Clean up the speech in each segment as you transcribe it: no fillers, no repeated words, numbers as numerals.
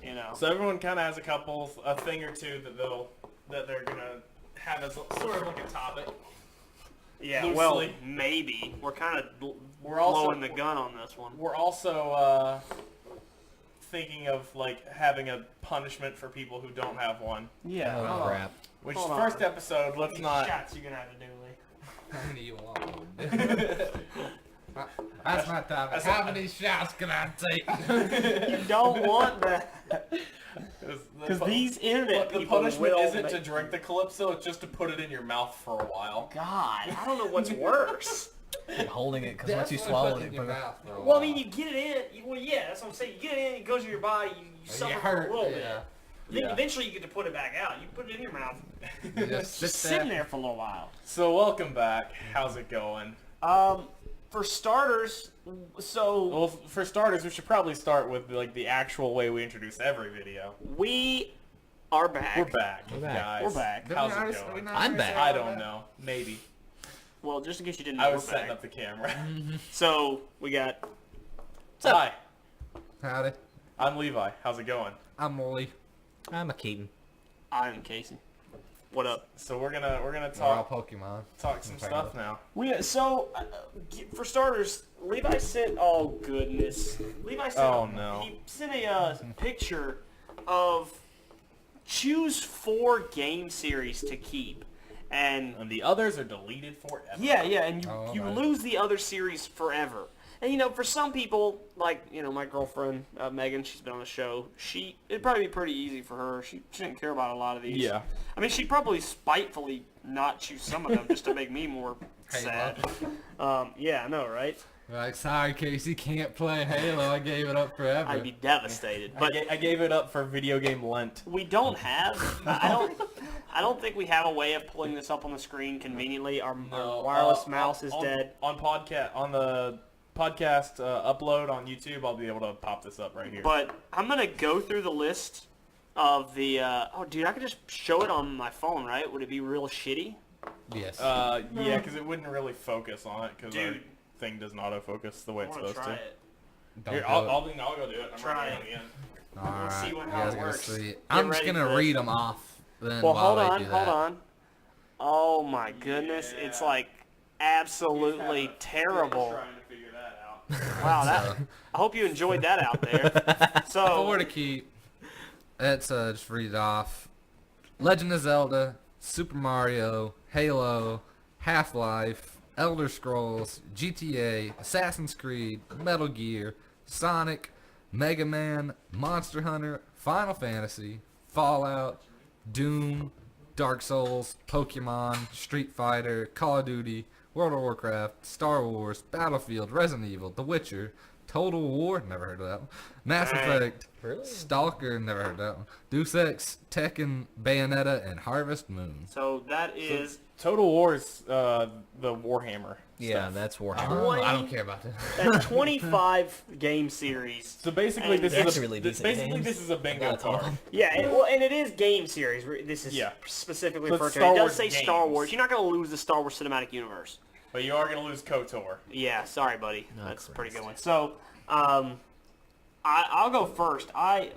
You know. So everyone kind of has a thing or two that they're gonna have as sort of like a topic. Yeah, Loosely. well, maybe. We're kind of blowing the gun on this one. We're also thinking of like having a punishment for people who don't have one. Yeah. Oh, crap. Which Hold on. first episode, let's not. Shots you're gonna have to do, Lee. How many you want? That's my topic. How many shots can I take? You don't want that. Because these internet the people punishment will isn't make... to drink the Calypso, it's just to put it in your mouth for a while. God, I don't know what's worse. You're holding it because once you swallow it, in your mouth for a Well, I while. mean, you get it in. Well, yeah, that's what I'm saying. You get it in, it goes in your body, you suffer for a little bit. Then eventually you get to put it back out. You put it in your mouth. You just Just sitting there for a little while. So welcome back. How's it going? For starters, Well, for starters, we should probably start with like the actual way we introduce every video. we are back. We're back, We're back. guys. We're back. How's it going? I'm back. I don't know. Maybe. Well, just in case you didn't know, I was we're setting back. up the camera. So, we got... Hi, Howdy. I'm Levi. How's it going? I'm Molly. I'm a Keaton. I'm Casey. What up? So we're gonna We're all talk Pokemon. some stuff now. For starters, Levi sent... Oh, goodness. Levi sent... Oh, no. He sent a picture of... Choose 4 game series to keep. And... And the others are deleted forever. Yeah, and you, Oh, you nice. lose the other series forever. And, you know, for some people, like, you know, my girlfriend, Megan, she's been on the show, it'd probably be pretty easy for her. She didn't care about a lot of these. Yeah. I mean, she'd probably spitefully not choose some of them just to make me more sad. Yeah, I know, right? Like, sorry, Casey, can't play Halo. I gave it up forever. I'd be devastated. But I gave it up for video game Lent. we don't have, I don't think we have a way of pulling this up on the screen conveniently. Our wireless mouse is dead. On the podcast upload on YouTube, I'll be able to pop this up right here. But I'm going to go through the list of the... oh, dude, I could just show it on my phone, right? Would it be real shitty? Yes. Yeah, because it wouldn't really focus on it because our Dude. thing doesn't autofocus the way I it's want to supposed try to. it. Don't Here, do I'll it. go do it. I'm Try right it. here at All Let's right. see how You it guys gonna works. see. Get I'm just ready gonna for read this. them off. Then Well, while hold they on, do hold that. on. Oh, my goodness. Yeah. It's, like, the absolutely end. terrible. Trying to figure that out. Wow, I hope you enjoyed that out there. So, 4 to keep. Let's just read it off. Legend of Zelda, Super Mario, Halo, Half-Life, Elder Scrolls, GTA, Assassin's Creed, Metal Gear, Sonic, Mega Man, Monster Hunter, Final Fantasy, Fallout, Doom, Dark Souls, Pokemon, Street Fighter, Call of Duty, World of Warcraft, Star Wars, Battlefield, Resident Evil, The Witcher, Total War, never heard of that one, Mass Dang. Effect, Really? Stalker, never heard of that one, Deus Ex, Tekken, Bayonetta, and Harvest Moon. so that is... Total War is the Warhammer. Yeah, stuff. that's Warhammer. Oh, I 20 don't care about that. That's 25 game series. So basically, And this that's is really decent basically games. this is a bingo That's all. card. Yeah, and it is game series. This is Yeah. specifically So it's referred to. Star It does Wars say games. Star Wars. You're not going to lose the Star Wars Cinematic Universe. But you are going to lose KOTOR. Yeah, sorry, buddy. Oh, That's a pretty good Christ. one. So, I'll go first. I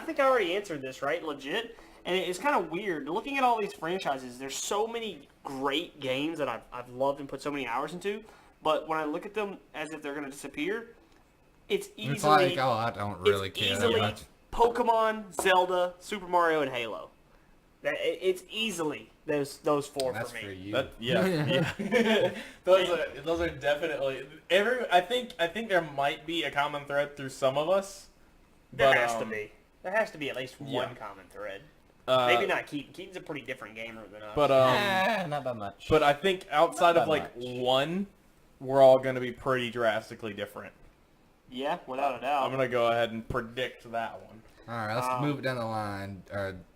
think I already answered this, right? Legit. And it's kind of weird. Looking at all these franchises, there's so many great games that I've loved and put so many hours into. But when I look at them as if they're going to disappear, it's easily... It's like, oh, I don't really it's care that easily much. Pokemon, Zelda, Super Mario, and Halo. It's easily those 4 That's for me. for you. That, yeah. those are definitely I think there might be a common thread through some of us. There But, has to be. There has to be at least one yeah. common thread. Uh, Maybe not Keaton. Keaton's a pretty different gamer than us. But Not by much. but I think outside Not of by like much. one, we're all going to be pretty drastically different. yeah, without a doubt. I'm going to go ahead and predict that one. All right, let's move it down the line.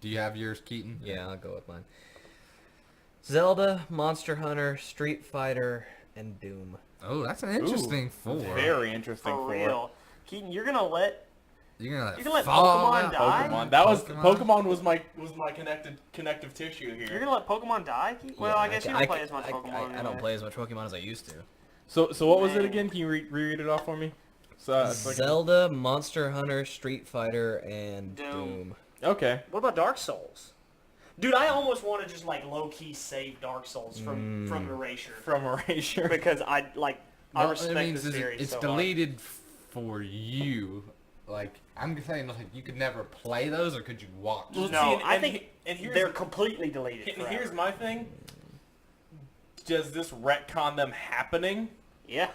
Do you have yours, Keaton? Yeah, I'll go with mine. Zelda, Monster Hunter, Street Fighter, and Doom. Oh, that's an interesting Ooh, 4. Very interesting. For real. Keaton, you're gonna let You're gonna let Fallout. Pokemon die? Pokemon. That was Pokemon? Pokemon was my connective tissue here. you're gonna let Pokemon die? Keaton? Well, Yeah, I guess you don't play as much Pokemon. I don't anyway. play as much Pokemon as I used to. So what was it Man. again? Can you reread it off for me? So it's like, Zelda, Monster Hunter, Street Fighter, and Doom. Doom. okay. What about Dark Souls? Dude, I almost want to just like low key save Dark Souls from erasure From Erasure. because I Well, respect it means the is series. it's so deleted for you. Like I'm saying, like you could never play those, or could you watch? Well, No, see, and- I and think he- and here's- they're completely deleted. And forever. here's my thing. Does this retcon them happening? Yeah.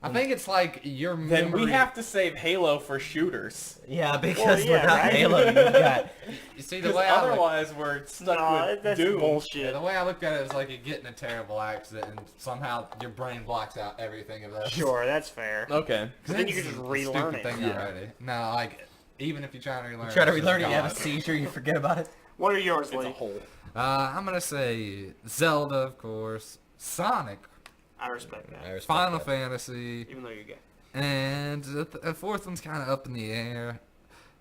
I think it's like your Then memory. we have to save Halo for shooters. Yeah, because yeah, without right? Halo, you got You see the Because way I look, otherwise we're stuck No, with that's Doom. yeah, bullshit. the way I look at it is like you get in a terrible accident and somehow your brain blocks out everything of that. Sure, that's fair. Okay. But then you can just relearn it. Thing already. No, like even if you try to relearn, try to it's just relearn it, you have a gone. seizure, you forget about it. What are yours, It's a Lee? hole. I'm gonna say Zelda, of course, Sonic, I respect that, I respect Final that. Fantasy, even though you're gay. and the fourth one's kind of up in the air.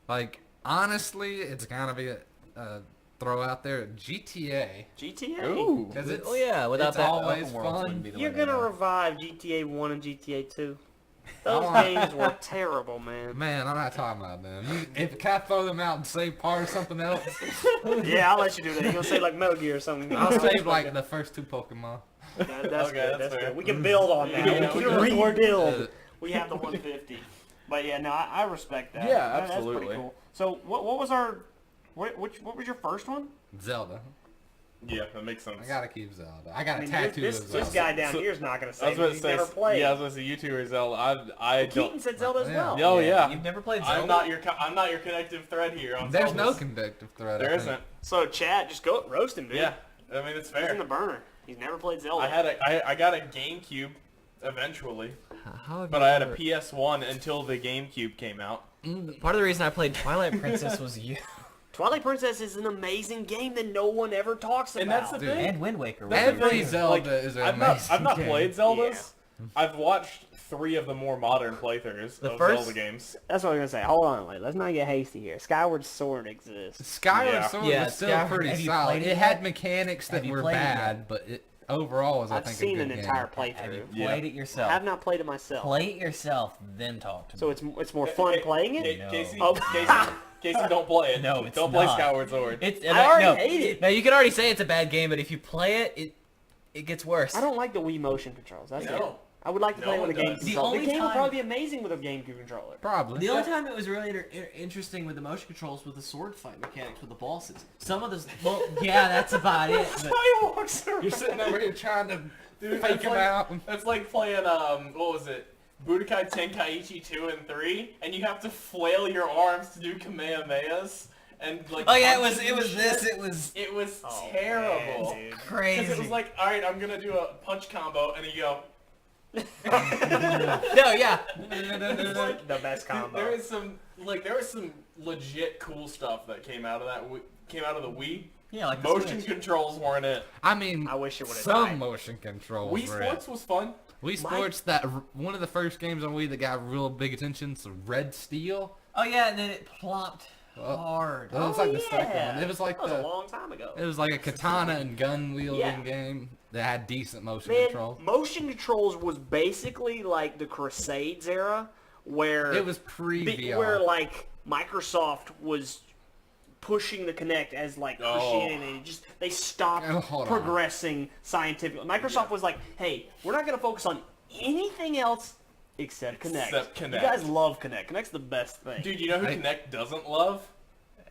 Like honestly, it's gonna be a throw out there GTA GTA. Ooh. because it's Oh yeah, without it's that, always open worlds fun. wouldn't be the You're way to gonna go. revive GTA 1 and GTA 2. Those Oh, games were terrible, man. Man, I'm not talking about them. If can I throw them out and save part of something else? Yeah, I'll let you do that. You're gonna say like Metal Gear or something. I'll save like the first two Pokemon. That's Okay, good. that's That's fair. good. We can build on that. Yeah, we we can can rebuild. We have the 150. But yeah, no, I respect that. Yeah, That's absolutely. pretty cool. So what was our what was your first one? Zelda. Yeah, that makes sense. I gotta keep Zelda. I got I a mean, tattoo this, of this Zelda. guy down So- here is not gonna I say was about to he's say, never played. yeah, I was going to say you two are Zelda. I Keaton don't. said Zelda as Yeah. well. Oh yeah. You've never played Zelda? I'm not your connective thread here. On There's no Zeldas. conductive thread. There I think. isn't. So Chad, just go roast him, dude. Yeah, I mean it's He's in fair. the burner. He's never played Zelda. I got a GameCube eventually, How have but you I had a ever- PS1 until the GameCube came out. Part of the reason I played Twilight Princess was you. Twilight Princess is an amazing game that no one ever talks about. And that's the Dude, thing. And Wind Waker. That's the Every thing, Zelda is an I've amazing not game. played Zeldas. I've watched 3 of the more modern playthroughs The of first- Zelda games. That's what I was gonna say. Hold on, wait. Let's not get hasty here. Skyward Sword exists. Skyward Yeah. Sword Yeah, was still Skyward- pretty have you solid. played It it had yet? mechanics that Have you were played it bad, yet? but it overall was, I I've think, seen a an good entire game. Have you playthrough. Yeah. played it I yourself? have not played it myself. Play it yourself, then talk to me. So it's more fun playing it. No. Casey, Oh. Casey, don't play it. No, it's don't play not. Skyward Sword. It's, I already no, hate it. No, you can already say it's a bad game, but if you play it, it gets worse. I don't like the Wii motion controls. That's it. No. I would like to No play it with a one game does. The controller. The only game would time- probably be amazing with a GameCube controller. Probably. The only time it was really interesting with the motion controls with the sword fight mechanics with the bosses. Some of those, well, yeah, that's about it. But Skywalks You're sitting over here trying to Dude, fake that's him like, out. That's like playing what was it? Budokai Tenkaichi 2 and 3, and you have to flail your arms to do Kamehamehas and like. Oh yeah, punches it and was shit. this. It was It was Oh, terrible. man, dude. crazy. Because it was like, all right, I'm gonna do a punch combo, and then you go. no, yeah. It's like, The best combo. there was some legit cool stuff that came out of came out of the Wii. yeah, like the Motion Switch. controls weren't it. I mean, I wish it would've some died. motion controls Wii were Sports was fun. Wii My- Sports, that one of the first games on Wii that got real big attention, so Red Steel. Oh yeah, and then it plopped Well, hard. That was Oh, like the second yeah. one. It was like That was a the long time ago. it was like a katana and gun wielding Yeah. game that had decent motion Man, control. motion controls was basically like the Crusades era, where It was pre-VR. where like Microsoft was pushing the Kinect as like Oh. Christianity. They stopped Oh, hold on. progressing scientifically. Microsoft was like, hey, we're not gonna focus on anything else except Kinect. Except Kinect. You guys love Kinect. Kinect's the best thing. Dude, you know who I- Kinect doesn't love?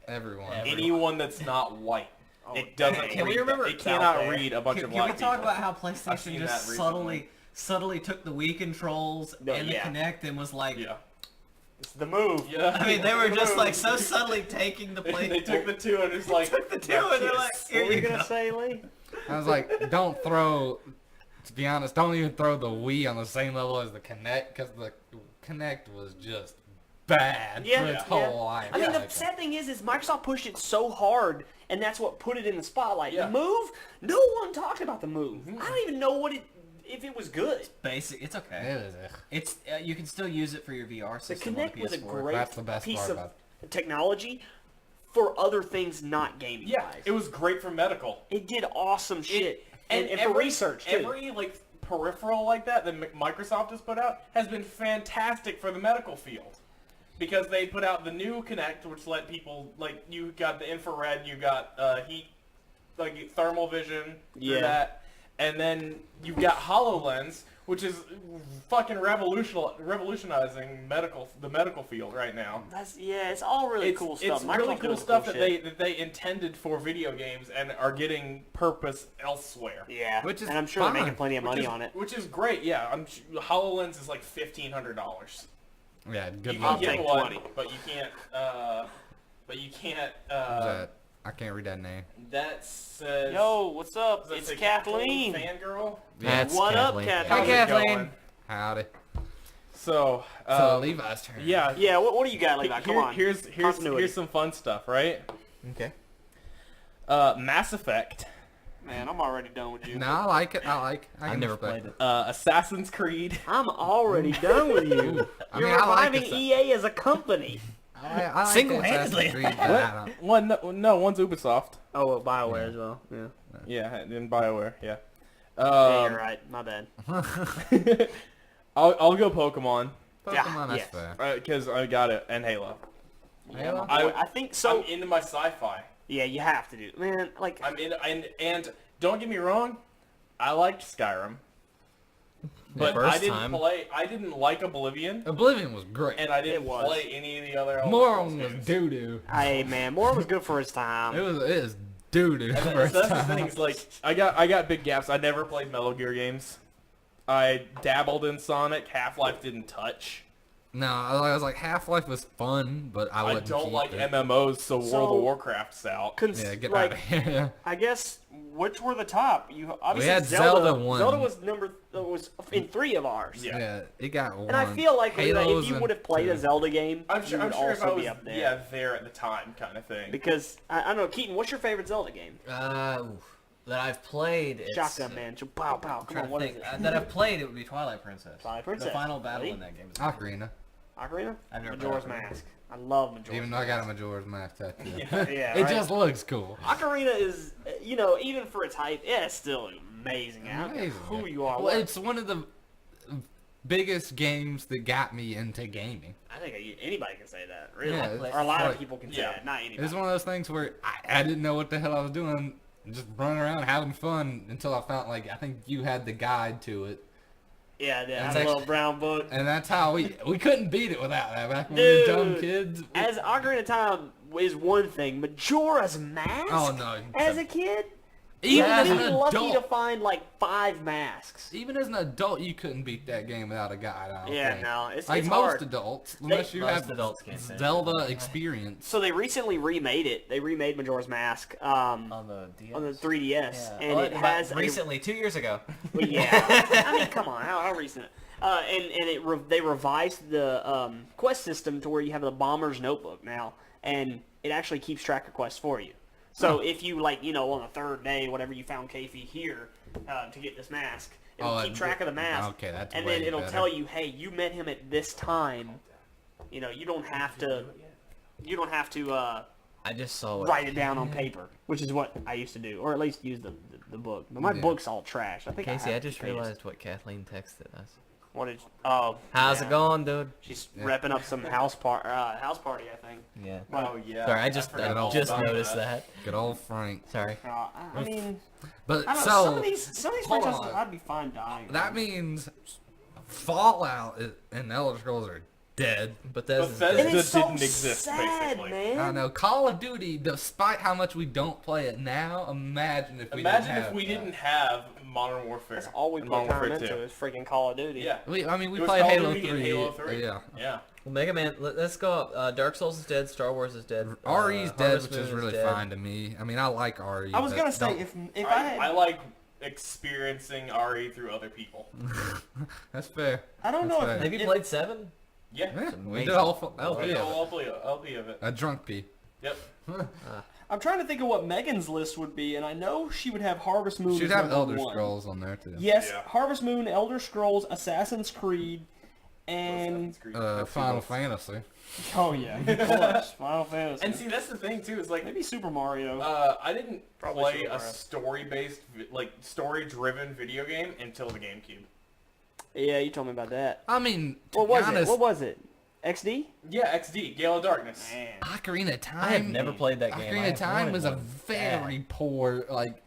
Everyone. Anyone that's not white. Oh, It doesn't. dang. Can we read that. remember- It cannot Okay. read a bunch Can, of can we black talk people. about how I've PlayStation seen just that recently. subtly took the Wii controls No, and the yeah. Kinect and was like, Yeah. It's the move. Yeah. I mean, they were just like so subtly taking the play. They took the two and it's like. took the two and they're like, What here were you you gonna go. say, Lee? I was like, don't throw. To be honest, don't even throw the Wii on the same level as the Kinect, because the Kinect was just bad Yeah, for its yeah. whole life. I mean, the cycle. sad thing is Microsoft pushed it so hard, and that's what put it in the spotlight. Yeah. The move, no one talked about the move. I don't even know if it was good. Basic, it's okay. It was, It's you can still use it for your VR The system. on Kinect was a PS4. great That's the best piece part of about technology for other things not gaming Yeah. wise. It was great for medical. It did awesome shit, and for every- research too. Every like peripheral like that Microsoft has put out has been fantastic for the medical field. Because they put out the new Kinect, which let people, like, you got the infrared, you got heat, like thermal vision through that. And then you've got HoloLens, which is fucking revolutionizing the medical field right now. It's all really cool stuff. It's really Microsoft's cool doing stuff cool that they intended for video games and are getting purpose elsewhere. Yeah, Which is and I'm sure fine. they're making plenty of money on it. Which is great, yeah. HoloLens is like $1,500. Yeah, good You luck. can take get one, 20. but you can't. That? I can't read that name. That says. Yo, what's up? does that It's say Kathleen. Fangirl. That's What up, Kathleen. Kathleen? Hi, How's it Kathleen. going? Howdy. So. So Levi's turn. Yeah. Yeah, what do you got, Levi? Come on. Here's Continuity. some fun stuff, right? Okay. Mass Effect. Man, I'm already done with you. No, I like it. I I've can never respect played it. Assassin's Creed. I'm already done with you. I You're mean, I like reviving it. EA as a company. I like Single-handedly. Assassin's Creed, but I don't- No, one's Ubisoft. Oh, well, BioWare as well. Yeah. Yeah, in BioWare. Yeah. Yeah, you're right. My bad. I'll go Pokemon Pokemon, that's yes. fair. because I got it, and Halo. Halo? I think so. I'm into my sci-fi. Yeah, you have to do. Man, like, I'm in, and don't get me wrong, I liked Skyrim, but First I didn't time. play. I didn't like Oblivion, Oblivion was great. and I didn't It was. play any of the other. Elder Moron Scrolls was games. doo doo. hey, man, Moore was good for his time. It is doo doo. And that's the thing. Is like I got big gaps. I never played Metal Gear games. I dabbled in Sonic. Half-Life didn't touch. No, I was like Half-Life was fun, but I I wouldn't don't keep like it. MMOs, so World So- of Warcraft's out. Yeah, get like, out of here. I guess which were the top? You obviously had Zelda. Zelda one. Zelda was was in 3 of ours. Yeah. Yeah, it got one. And I feel like Halo's if you in would have played a two. Zelda game, I'm sure you would if I also was be up there. there at the time, kind of thing. Because I don't know, Keaton, what's your favorite Zelda game? That I've played. It's, Shotgun Man, pow pow. Come trying on, to what is think. it? That I've played, it would be Twilight Princess. Twilight Princess. The final battle Really? in that game is Ocarina. Ocarina? I've never Majora's played Ocarina. Mask. I love Majora's Even though I got a Majora's Mask tattoo. Yeah, It right? just looks cool. Ocarina is, even for its hype, it's still amazing. I don't care Amazing. who you are. Well, it's one of the biggest games that got me into gaming. I think anybody can say that, really. Yeah, Or a lot of like- people can say yeah. that, not anybody. It's one of those things where I didn't know what the hell I was doing, just running around having fun until I found, like, I think you had the guide to it. Yeah, It's that actually- little brown book. And that's how we couldn't beat it without that. Back when we were dumb Dude, kids. As Ocarina of Time is one thing, Majora's Mask? Oh, no. As a kid? Even as You'd an be lucky to adult, find like 5 masks. even as an adult, you couldn't beat that game without a guide. I don't Yeah, think. no, it's like it's most hard. adults, unless you most have adults can't say Zelda experience. So they recently remade it. They remade Majora's Mask On the DS. on the 3DS, Yeah. and Well, it about has recently 2 years ago. Well, yeah, I mean, come on, how recent? They revised the quest system to where you have the bomber's notebook now, and it actually keeps track of quests for you. So if you on the 3rd day, whatever, you found Keifi here to get this mask, it'll keep track of the mask. Okay, that's and way then it'll better. tell you, hey, you met him at this time. You don't have to. You don't have to I just saw it. write it down on paper, which is what I used to do, or at least use the book. But my Yeah. book's all trash. I think Casey, I I have just pages. realized what Kathleen texted us. What did? Oh, How's yeah. it going, dude? She's repping up some house party, I think. Yeah. Oh yeah. Sorry, I just forgot all just about noticed that. that. Good old Frank. Sorry. I mean, But I don't know, so some of these hold franchises, on. I'd be fine dying. that means Fallout and Elder Scrolls are dead. Bethesda's Bethesda and dead. it's so didn't exist, sad, basically. man. I don't know. Call of Duty, despite how much we don't play it now, imagine if we Imagine didn't if have we that. didn't have Modern Warfare. That's all we and put Modern time Warfare into 2. is freaking Call of Duty. Yeah. We It played was Call of Halo Duty 3. and Halo 3. Yeah. Yeah. Well, Mega Man, let's go up. Dark Souls is dead. Star Wars is dead. RE's dead, Harvest which is Moon really dead. fine to me. I mean, I like RE. I was but gonna say don't- if I had, I like experiencing RE through other people. That's fair. I don't That's know fair. if Have you played 7? Yeah. Yeah, we amazing. did a whole I LP did a of it. whole LP of it. A drunk P. Yep. I'm trying to think of what Megan's list would be, and I know she would have Harvest Moon. She'd as have number Elder one. Scrolls on there too. Yes, Yeah. Harvest Moon, Elder Scrolls, Assassin's Creed, And Assassin's Creed. That's two Final votes. Fantasy. oh yeah, of course, Final Fantasy. And see, that's the thing too. Is like maybe Super Mario. I didn't Probably play Super a Mario. story-based, like story-driven video game until the GameCube. Yeah, you told me about that. I mean, to What be was honest, it? What was it? XD? Yeah, XD, Gale of Darkness. Man. Ocarina of Time. I have never played that game. I Ocarina of have Time wanted was a one very bad. poor like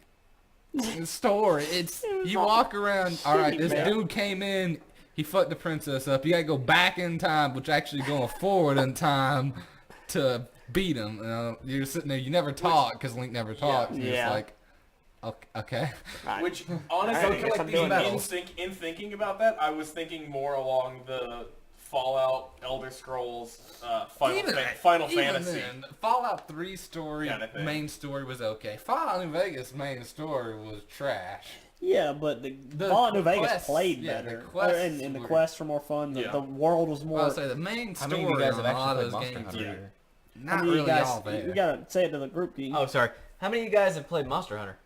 story. It's was you all walk around. All right, this man. dude came in. He fucked the princess up. You gotta go back in time, which actually going forward in time to beat him. You're sitting there. You never talk because Link never talks. And you're Yeah. just like, okay. Right. Which Alright, I honestly, guess I'm doing that. in thinking about that, I was thinking more along the Fallout, Elder Scrolls, Final Fantasy. Then, Fallout 3 story, Kinda thing. main story was okay. Fallout New Vegas main story was trash. Yeah, but the The Fallout New Vegas quests- played yeah, better. the quests And the were- quests were more fun. The, Yeah. the world was more. Well, I'll say the main How story many of you guys on have a lot actually of played those Monster games Hunter? are How not many of you really guys, all there. You gotta say it to the group, Dean. Oh, sorry. How many of you guys have played Monster Hunter?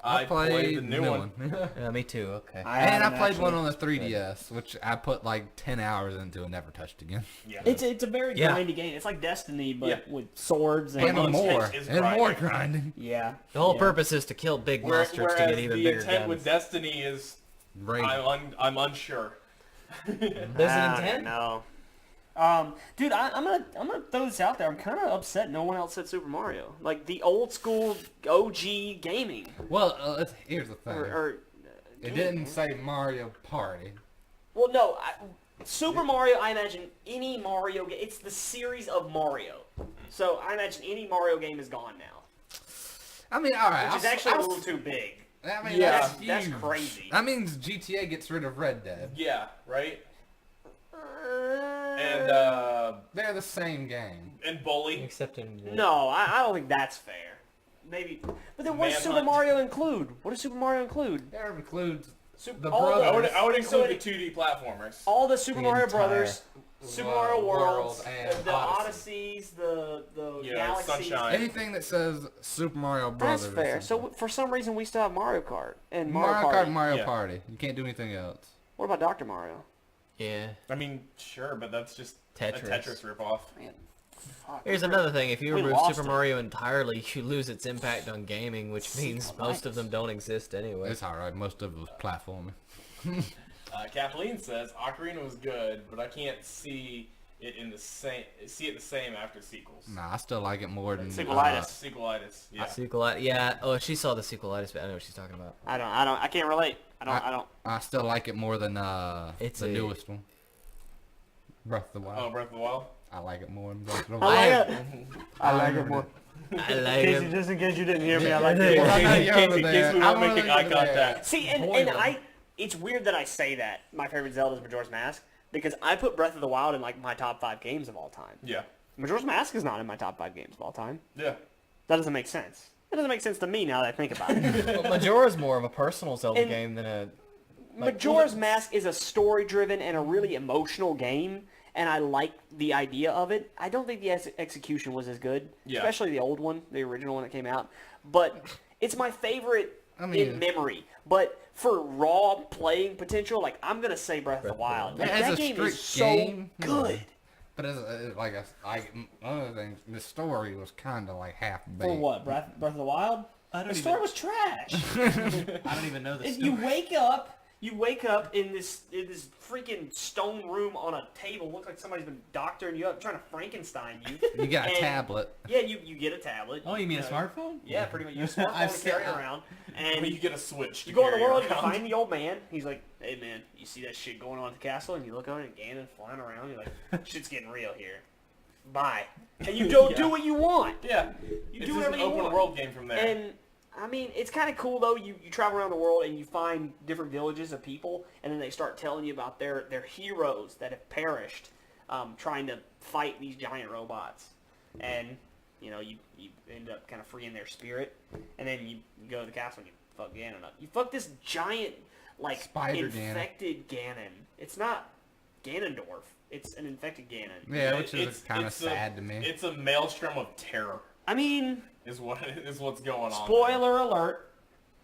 I played the new one. Yeah, me too. Okay. And I haven't played one actually. on the 3DS, which I put like 10 hours into and never touched again. Yeah. It's a very Yeah. grindy game. It's like Destiny, but Yeah. with swords and And the more. intent is And more grinding. grinding. yeah. The whole yeah. purpose is to kill big monsters to Whereas get even the bigger intent guns. with Destiny is, Right. There's I'm unsure. an I intent? don't know. Dude, I'm gonna throw this out there. I'm kind of upset no one else said Super Mario. Like the old school OG gaming. Well, here's the thing. Or It didn't say Mario Party. well, no. Super Mario. I imagine any Mario game. It's the series of Mario. So I imagine any Mario game is gone now, I mean, all right. which is actually a little too big. I mean, Yeah. That's huge. crazy. That means GTA gets rid of Red Dead. Yeah, right. Uh, And They're the same game. Bully. Except in no, I don't think that's fair. Maybe, but then what does Super Manhunt. Mario include? What does Super Mario include? There includes the all the- brothers. I would So include it- the 2D platformers. All the Super The Mario entire Brothers, Super Mario Worlds, World and the Odyssey. Odysseys, the Yeah, Galaxies. Sunshine. Anything that says Super Mario That's Brothers. fair. So for some reason we still have Mario Kart and Mario Mario Party. Kart, Mario Yeah. Party. You can't do anything else. What about Dr. Mario? Yeah. I mean, sure, but that's just Tetris. a Tetris ripoff. Man, fuck. Here's another thing. If you We remove lost Super it. Mario entirely, you lose its impact on gaming, which means Sequelitis. most of them don't exist anyway. It's alright. Most of it was platforming. Kathleen says Ocarina was good, but I can't see it the same after sequels. Nah, I still like it more than Sequelitis. Sequelitis. Yeah. Sequelitis. Yeah. Oh, she saw the sequelitis, but I know what she's talking about. I can't relate. I don't. I still like it more than It's the a- newest one. Breath of the Wild. Oh, Breath of the Wild. I like it more than Breath of the I Wild. like have- it. I like it more. I like it. Just in case you didn't hear me, I like it Yeah. more. I know In you're case- over in case there. we weren't I'm making over eye there. contact. See, and Boiling. it's weird that I say that my favorite Zelda is Majora's Mask because I put Breath of the Wild in like my top 5 games of all time. Yeah. Majora's Mask is not in my top 5 games of all time. Yeah. That doesn't make sense. It doesn't make sense to me now that I think about it. Well, Majora's more of a personal Zelda And- game than a. Majora's Mask is a story-driven and a really emotional game, and I like the idea of it. I don't think the execution was as good, Yeah. especially the old one, the original one that came out. But it's my favorite I mean- in memory. But for raw playing potential, like I'm gonna say Breath of the Wild. Like, As that a game strict is so game, good. But as other things, the story was kind of like half baked. For what? Breath of the Wild? I don't The even. story was trash. I don't even know this. If you wake up in this freaking stone room on a table. Looks like somebody's been doctoring you up, trying to Frankenstein you. You got a And- tablet. Yeah, you get a tablet. Oh, you mean a know. smartphone? Yeah, pretty much. You have a I've smartphone to carry seen- around, And and you get a Switch. To you go in the carry world. You around. find the old man. He's like, "Hey man, you see that shit going on at the castle?" And you look over and Ganon flying around. You're like, "Shit's getting real here." Bye. And you don't do Yeah. what you want. Yeah. You It's do just whatever an you open want. world game from there. And I mean, it's kind of cool though. You travel around the world and you find different villages of people, and then they start telling you about their heroes that have perished trying to fight these giant robots. And you know, you end up kind of freeing their spirit, and then you go to the castle and you fuck Ganon up. You fuck this giant like Spider Ganon. infected Ganon. It's not Ganondorf. It's an infected Ganon. Yeah, which It's- is kind of it's a- sad to me. It's a maelstrom of terror. I mean, Is what's going on. spoiler alert.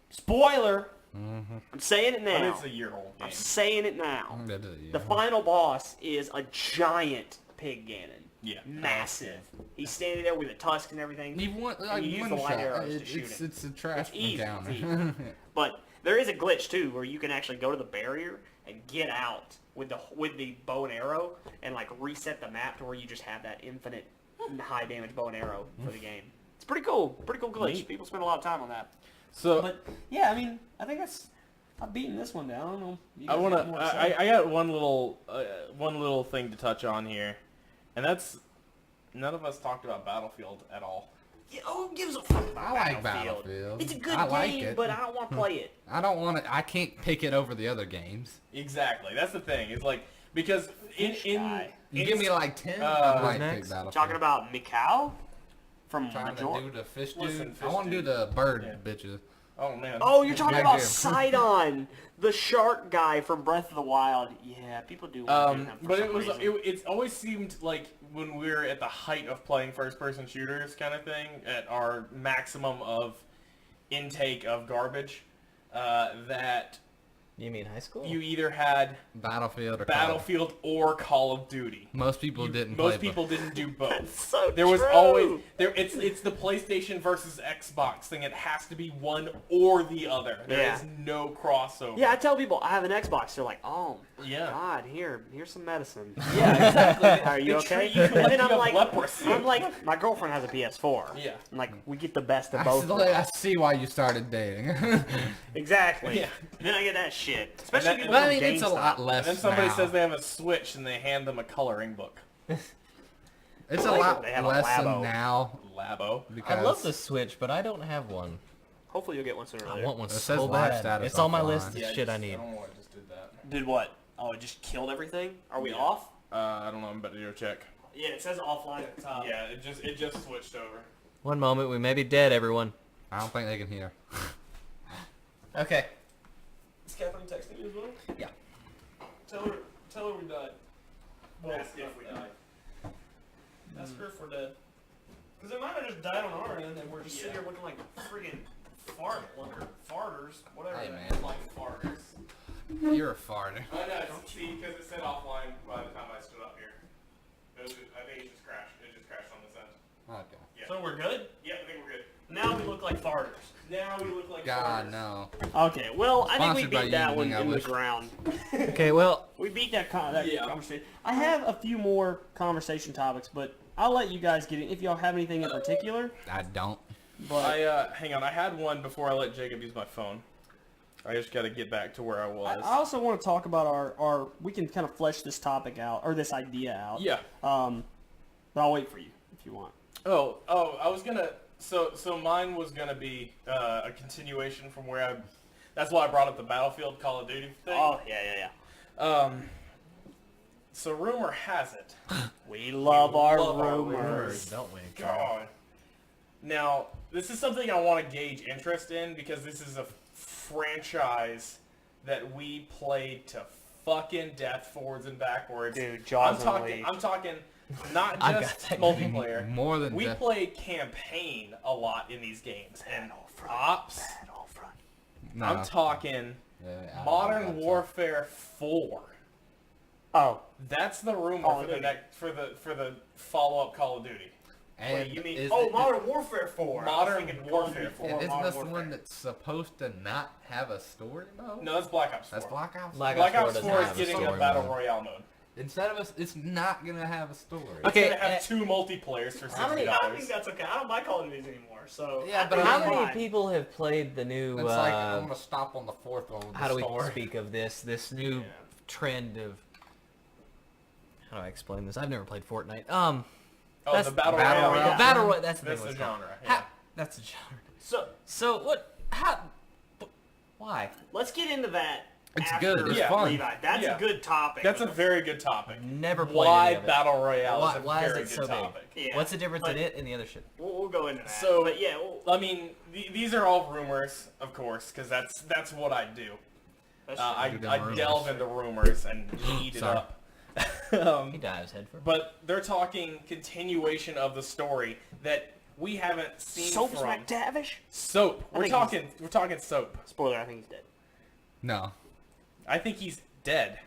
Spoiler. I'm saying it But now. it's a year-old game. I'm saying it now. That is, yeah. The final boss is a giant pig Ganon. Yeah. Massive. He's standing there with the tusk and everything. You want like you use one the light shot. arrows to shoot him. It's a trash It's easy, encounter. it's easy. But there is a glitch too, where you can actually go to the barrier and get out with the bow and arrow, and like reset the map to where you just have that infinite high damage bow and arrow for the game. It's pretty cool. Pretty cool glitch. Neat. People spend a lot of time on that. So But yeah, I mean, I think I've beaten this one down. I don't know. You I guys wanna. got more to say? I got one little thing to touch on here, and that's none of us talked about Battlefield at all. Yeah, who gives a fuck about I like Battlefield? Battlefield. It's a good I like game, it. but I don't want to play it. I don't want to. I can't pick it over the other games. Exactly. That's the thing. It's like because in guy. You give me like 10. I Uh, might next? pick Battlefield. Talking about Mikau from Trying to Major- do the fish dude. Listen, I fish want to do dude. the bird Yeah. bitches. Oh man. Oh, you're talking Yeah, about yeah. Sidon, the shark guy from Breath of the Wild. Yeah, people do want to do him for But some it was reason. it's always seemed like when we were at the height of playing first-person shooters kind of thing, at our maximum of intake of garbage, that You mean high school? you either had Battlefield or Battlefield or Call of Duty. Most people didn't. Most play people didn't do both. so There was true. always there. It's the PlayStation versus Xbox thing. It has to be one or the other. There is Yeah. no crossover. Yeah, I tell people I have an Xbox. They're like, oh, Yeah. God, here's some medicine. Yeah, exactly. Are you They okay? treat you And then like I'm you like, have leprosy. my girlfriend has a PS4. Yeah. I'm like, we get the best of I, both. I see why you started dating. Exactly. Yeah. Then I get that shit. Especially that- people But I from mean, it's a GameStop. lot less. And then somebody now. says they have a Switch and they hand them a coloring book. It's I a like lot that they have a less Labo. than now Labo. because I love the Switch, but I don't have one. Hopefully you'll get one sooner or I later. want one It so says live bad. status It's on my offline. list of Yeah, shit I I need. don't know why I just did that. Did what? Oh, it just killed everything? Are we Yeah. off? I don't know. I'm about to go check. Yeah, it says offline at the top. Yeah, it just switched over. One moment, we may be dead, everyone. I don't think they can hear. Okay. Is Catherine texting you as well? Yeah. Tell her we died. Well, Ask if we died. Ask her if we're dead. Because it might have just died on our end, and we're just sitting here looking like friggin' farters, whatever. Hey, that man. is. Like farters. You're a farter. I know. See, because it said offline by the time I stood up here. I think it just crashed. It just crashed on this end. Okay. Yeah. So we're good? Yeah, I think we're good. Now we look like farters. Now we look like God farters. no. Okay, well, I think we Sponsored by beat that one Evening, I in the wish. ground. Okay, well, We beat that Yeah. conversation. I have a few more conversation topics, but I'll let you guys get in if y'all have anything in particular. I don't. But Hang on. I had one before I let Jacob use my phone. I just got to get back to where I I was. also want to talk about our we can kind of flesh this topic out, or this idea out. Yeah. But I'll wait for you if you want. Oh, I was gonna. So mine was gonna be a continuation from where I. That's why I brought up the Battlefield Call of Duty thing. Oh, yeah. So rumor has it. We love our love our rumors. don't we? God. Now, this is something I want to gauge interest in because this is a franchise that we played to fucking death forwards and backwards. Dude, Jaws I'm talking. Unleashed. I'm talking. Not I've just got that multiplayer. More than We death- played campaign a lot in these games, and Battlefront. ops. Battlefront. No. I'm talking Yeah, I don't Modern think so. Warfare 4. Oh, That's the rumor Call for of the Duty. next for the follow-up Call of Duty. And wait, you mean? is Oh, it- Modern Warfare 4. Modern I was thinking Call of Duty Warfare 4. And isn't Modern this the Warfare. one that's supposed to not have a story mode? No, that's Black Ops 4. That's Black Ops. Black Black Ops 4 Ops doesn't 4 is have a getting a story battle mode. royale mode. Instead of us, it's not gonna have a story. Okay, It's gonna have 2 multiplayers for How many? $60. I think that's okay. I don't buy Call of Duties anymore. So Yeah, but How I'm many fine. people have played the new? It's like I'm gonna stop on the fourth one. With how the do we story. speak of this new Yeah. trend of? How do I explain this? I've never played Fortnite. Oh, That's- the battle Battle royale. Royale. Yeah. Battle Royale. That's the That's thing. the what's called. genre. How- Yeah. that's the genre. So what? How? Why? let's get into that. It's after good, it's fun. Levi. That's Yeah. a good topic. That's a very good topic. Never played Why any of it. battle royale Why, is a why very is it good so topic. big? Yeah, What's the difference but- in it and the other shit? We'll go into that. So- but yeah, I mean, these are all rumors, of course, because that's what I do. that's I You do delve rumors. into rumors and eat it Sorry. up. He dives head first. But they're talking continuation of the story that we haven't seen Soap from McTavish. Soap. I We're think talking Soap. Spoiler: I think he's dead. No. I think he's dead.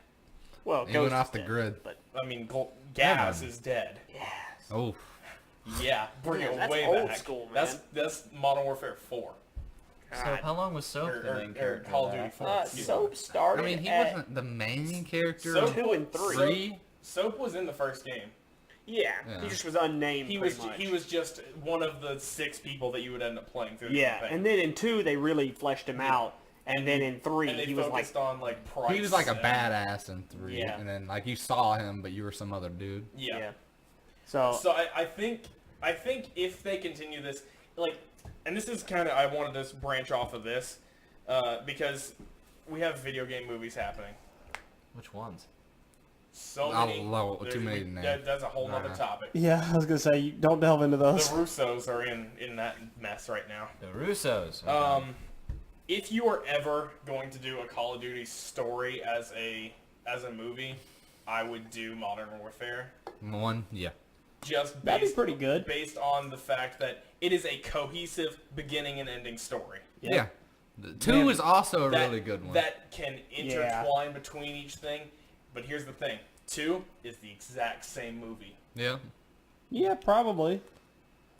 Well, He Ghost went off is the dead, grid. But I mean, Gas Evan. is dead. yes. Oh. Yeah, bring Yeah, it that's way old back. school, man. That's Modern Warfare 4. So God. how long was Soap Or- the main or character? Call of of Duty that? 4. excuse me. Soap started I mean, he at wasn't the main character. Soap- 2 and 3. Three? Soap was in the first game. Yeah, Yeah. he just was unnamed. He pretty was much. he was just one of the 6 people that you would end up playing through the Yeah, campaign. and then in 2 they really fleshed him out, and then in 3 and they he was like, focused on like price. He was like a and- badass in 3. Yeah. And then, like, you saw him, but you were some other dude. Yeah. So, So I think if they continue this, like, and this is kind of, I wanted to branch off of this because we have video game movies happening. Which ones? So Oh, many. Lord, too there's- many to name. That's a whole nother Nah. topic. yeah, I was gonna say don't delve into The those. Russos are in that mess right now. The Russos. Okay. If you are ever going to do a Call of Duty story as a movie, I would do Modern Warfare. 1, yeah. Just That'd be based, pretty good. based on the fact that it is a cohesive beginning and ending story. Yeah. The 2 is also a That, really good one. That can intertwine between each thing. But here's the thing. 2 is the exact same movie. yeah. Yeah, probably.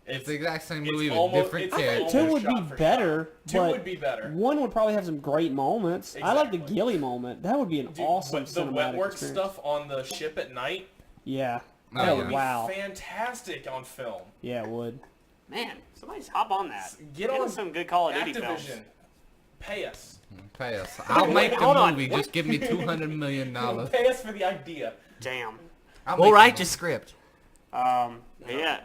It's the exact same it's movie with almost- different it's I think characters. 2 would shot be for better, shot. 2 but would be better. 1 would probably have some great moments. I like the Exactly. Gilly moment. That would be an Dude, awesome but the cinematic wet work experience. stuff on the ship at night, Yeah. Oh, that yeah. would be Wow. fantastic on film. Yeah, it would. Man, somebody's hop on that. Get on us some good Call of Duty films. Activision. Pay us. Pay us. I'll make the hold on. movie. Just give me $200 million. Pay us for the idea. Damn. We'll write your script. Yeah.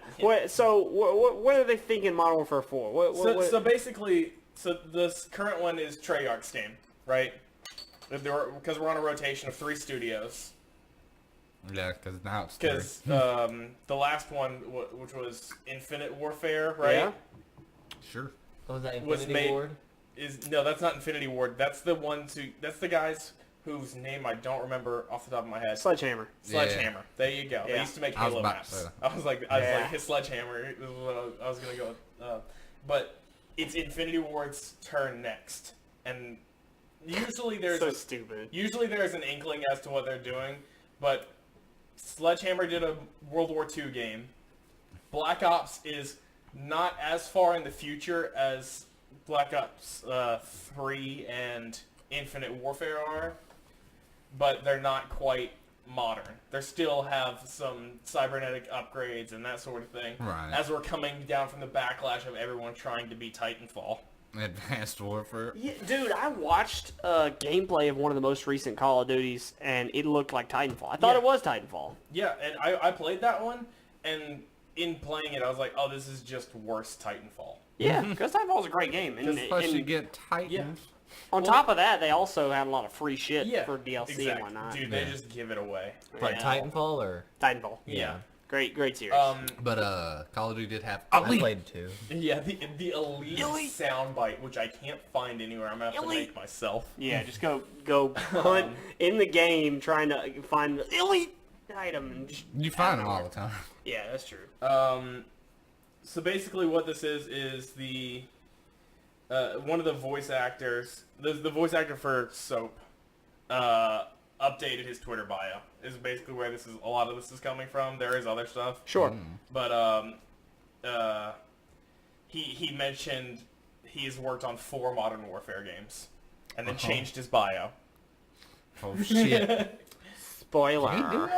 So what are they thinking Modern Warfare 4? So basically, this current one is Treyarch's game, right? Because we're on a rotation of 3 studios. Yeah, because now it's 3. Because the last one, which was Infinite Warfare, right? Yeah. Sure. Was that Was Infinity made- Ward? No, that's not Infinity Ward. That's the that's the guys whose name I don't remember off the top of my head. Sledgehammer. Sledgehammer. There you go. They Yeah. used to make I was Halo about maps. to say I was like Yeah. his Sledgehammer is what I was gonna go with. But it's Infinity Ward's turn next, and usually there's So stupid. usually there's an inkling as to what they're doing, but Sledgehammer did a World War II game. Black Ops is not as far in the future as Black Ops 3 and Infinite Warfare are, but they're not quite modern. They still have some cybernetic upgrades and that sort of thing. Right. As we're coming down from the backlash of everyone trying to be Titanfall. Advanced Warfare. Yeah, dude, I watched gameplay of one of the most recent Call of Duties, and it looked like Titanfall. I thought Yeah. it was Titanfall. Yeah, and I played that one, and in playing it, I was like, oh, this is just worse Titanfall. Yeah, because Titanfall's a great game. And, Plus you and get Titans. on top of that, they also had a lot of free shit Yeah, for DLC exactly. and whatnot. Dude, they just give it away. What, Yeah. Titanfall or? Titanfall. Yeah. Great series. But Call of Duty did have I Elite. played 2. Yeah, the elite soundbite, which I can't find anywhere. I'm gonna have to make myself. yeah, just go hunt in the game trying to find the elite item. And just, You find them all the time. yeah, that's true. So basically, what this is the one of the voice actors, the voice actor for Soap, updated his Twitter bio. Is basically where a lot of this is coming from. There is other stuff, Sure. but he mentioned he's worked on 4 Modern Warfare games, and then changed his bio. Oh shit. Spoiler.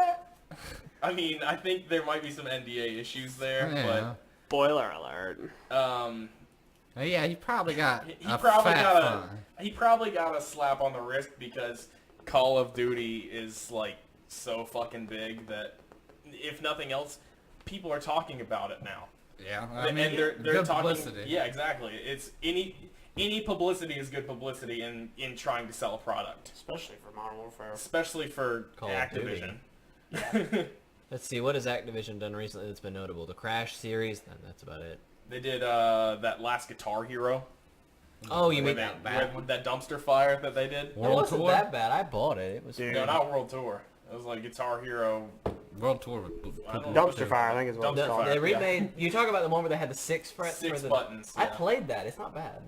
I mean, I think there might be some NDA issues there, Yeah. Spoiler alert. but Yeah, he probably got he a probably fat got fine. he probably got a slap on the wrist because Call of Duty is like so fucking big that if nothing else, people are talking about it now. Yeah, I mean, and they're good talking. publicity. Yeah, exactly. It's any publicity is good publicity in trying to sell a product, Especially for Modern Warfare. especially for Call of Activision. Let's see, what has Activision done recently that's been notable? The Crash series? That's about it. They did that last Guitar Hero. Oh, you Where mean they, where that dumpster fire that they did? It World wasn't Tour? that bad. I bought it. It was Dude. No, not World Tour. It was like Guitar Hero. World Tour with Dumpster fire, I think is what it's Dumpster called. fire. They remade. You talk about the one where they had the 6 frets 6 for the buttons. I yeah. played that. It's not bad.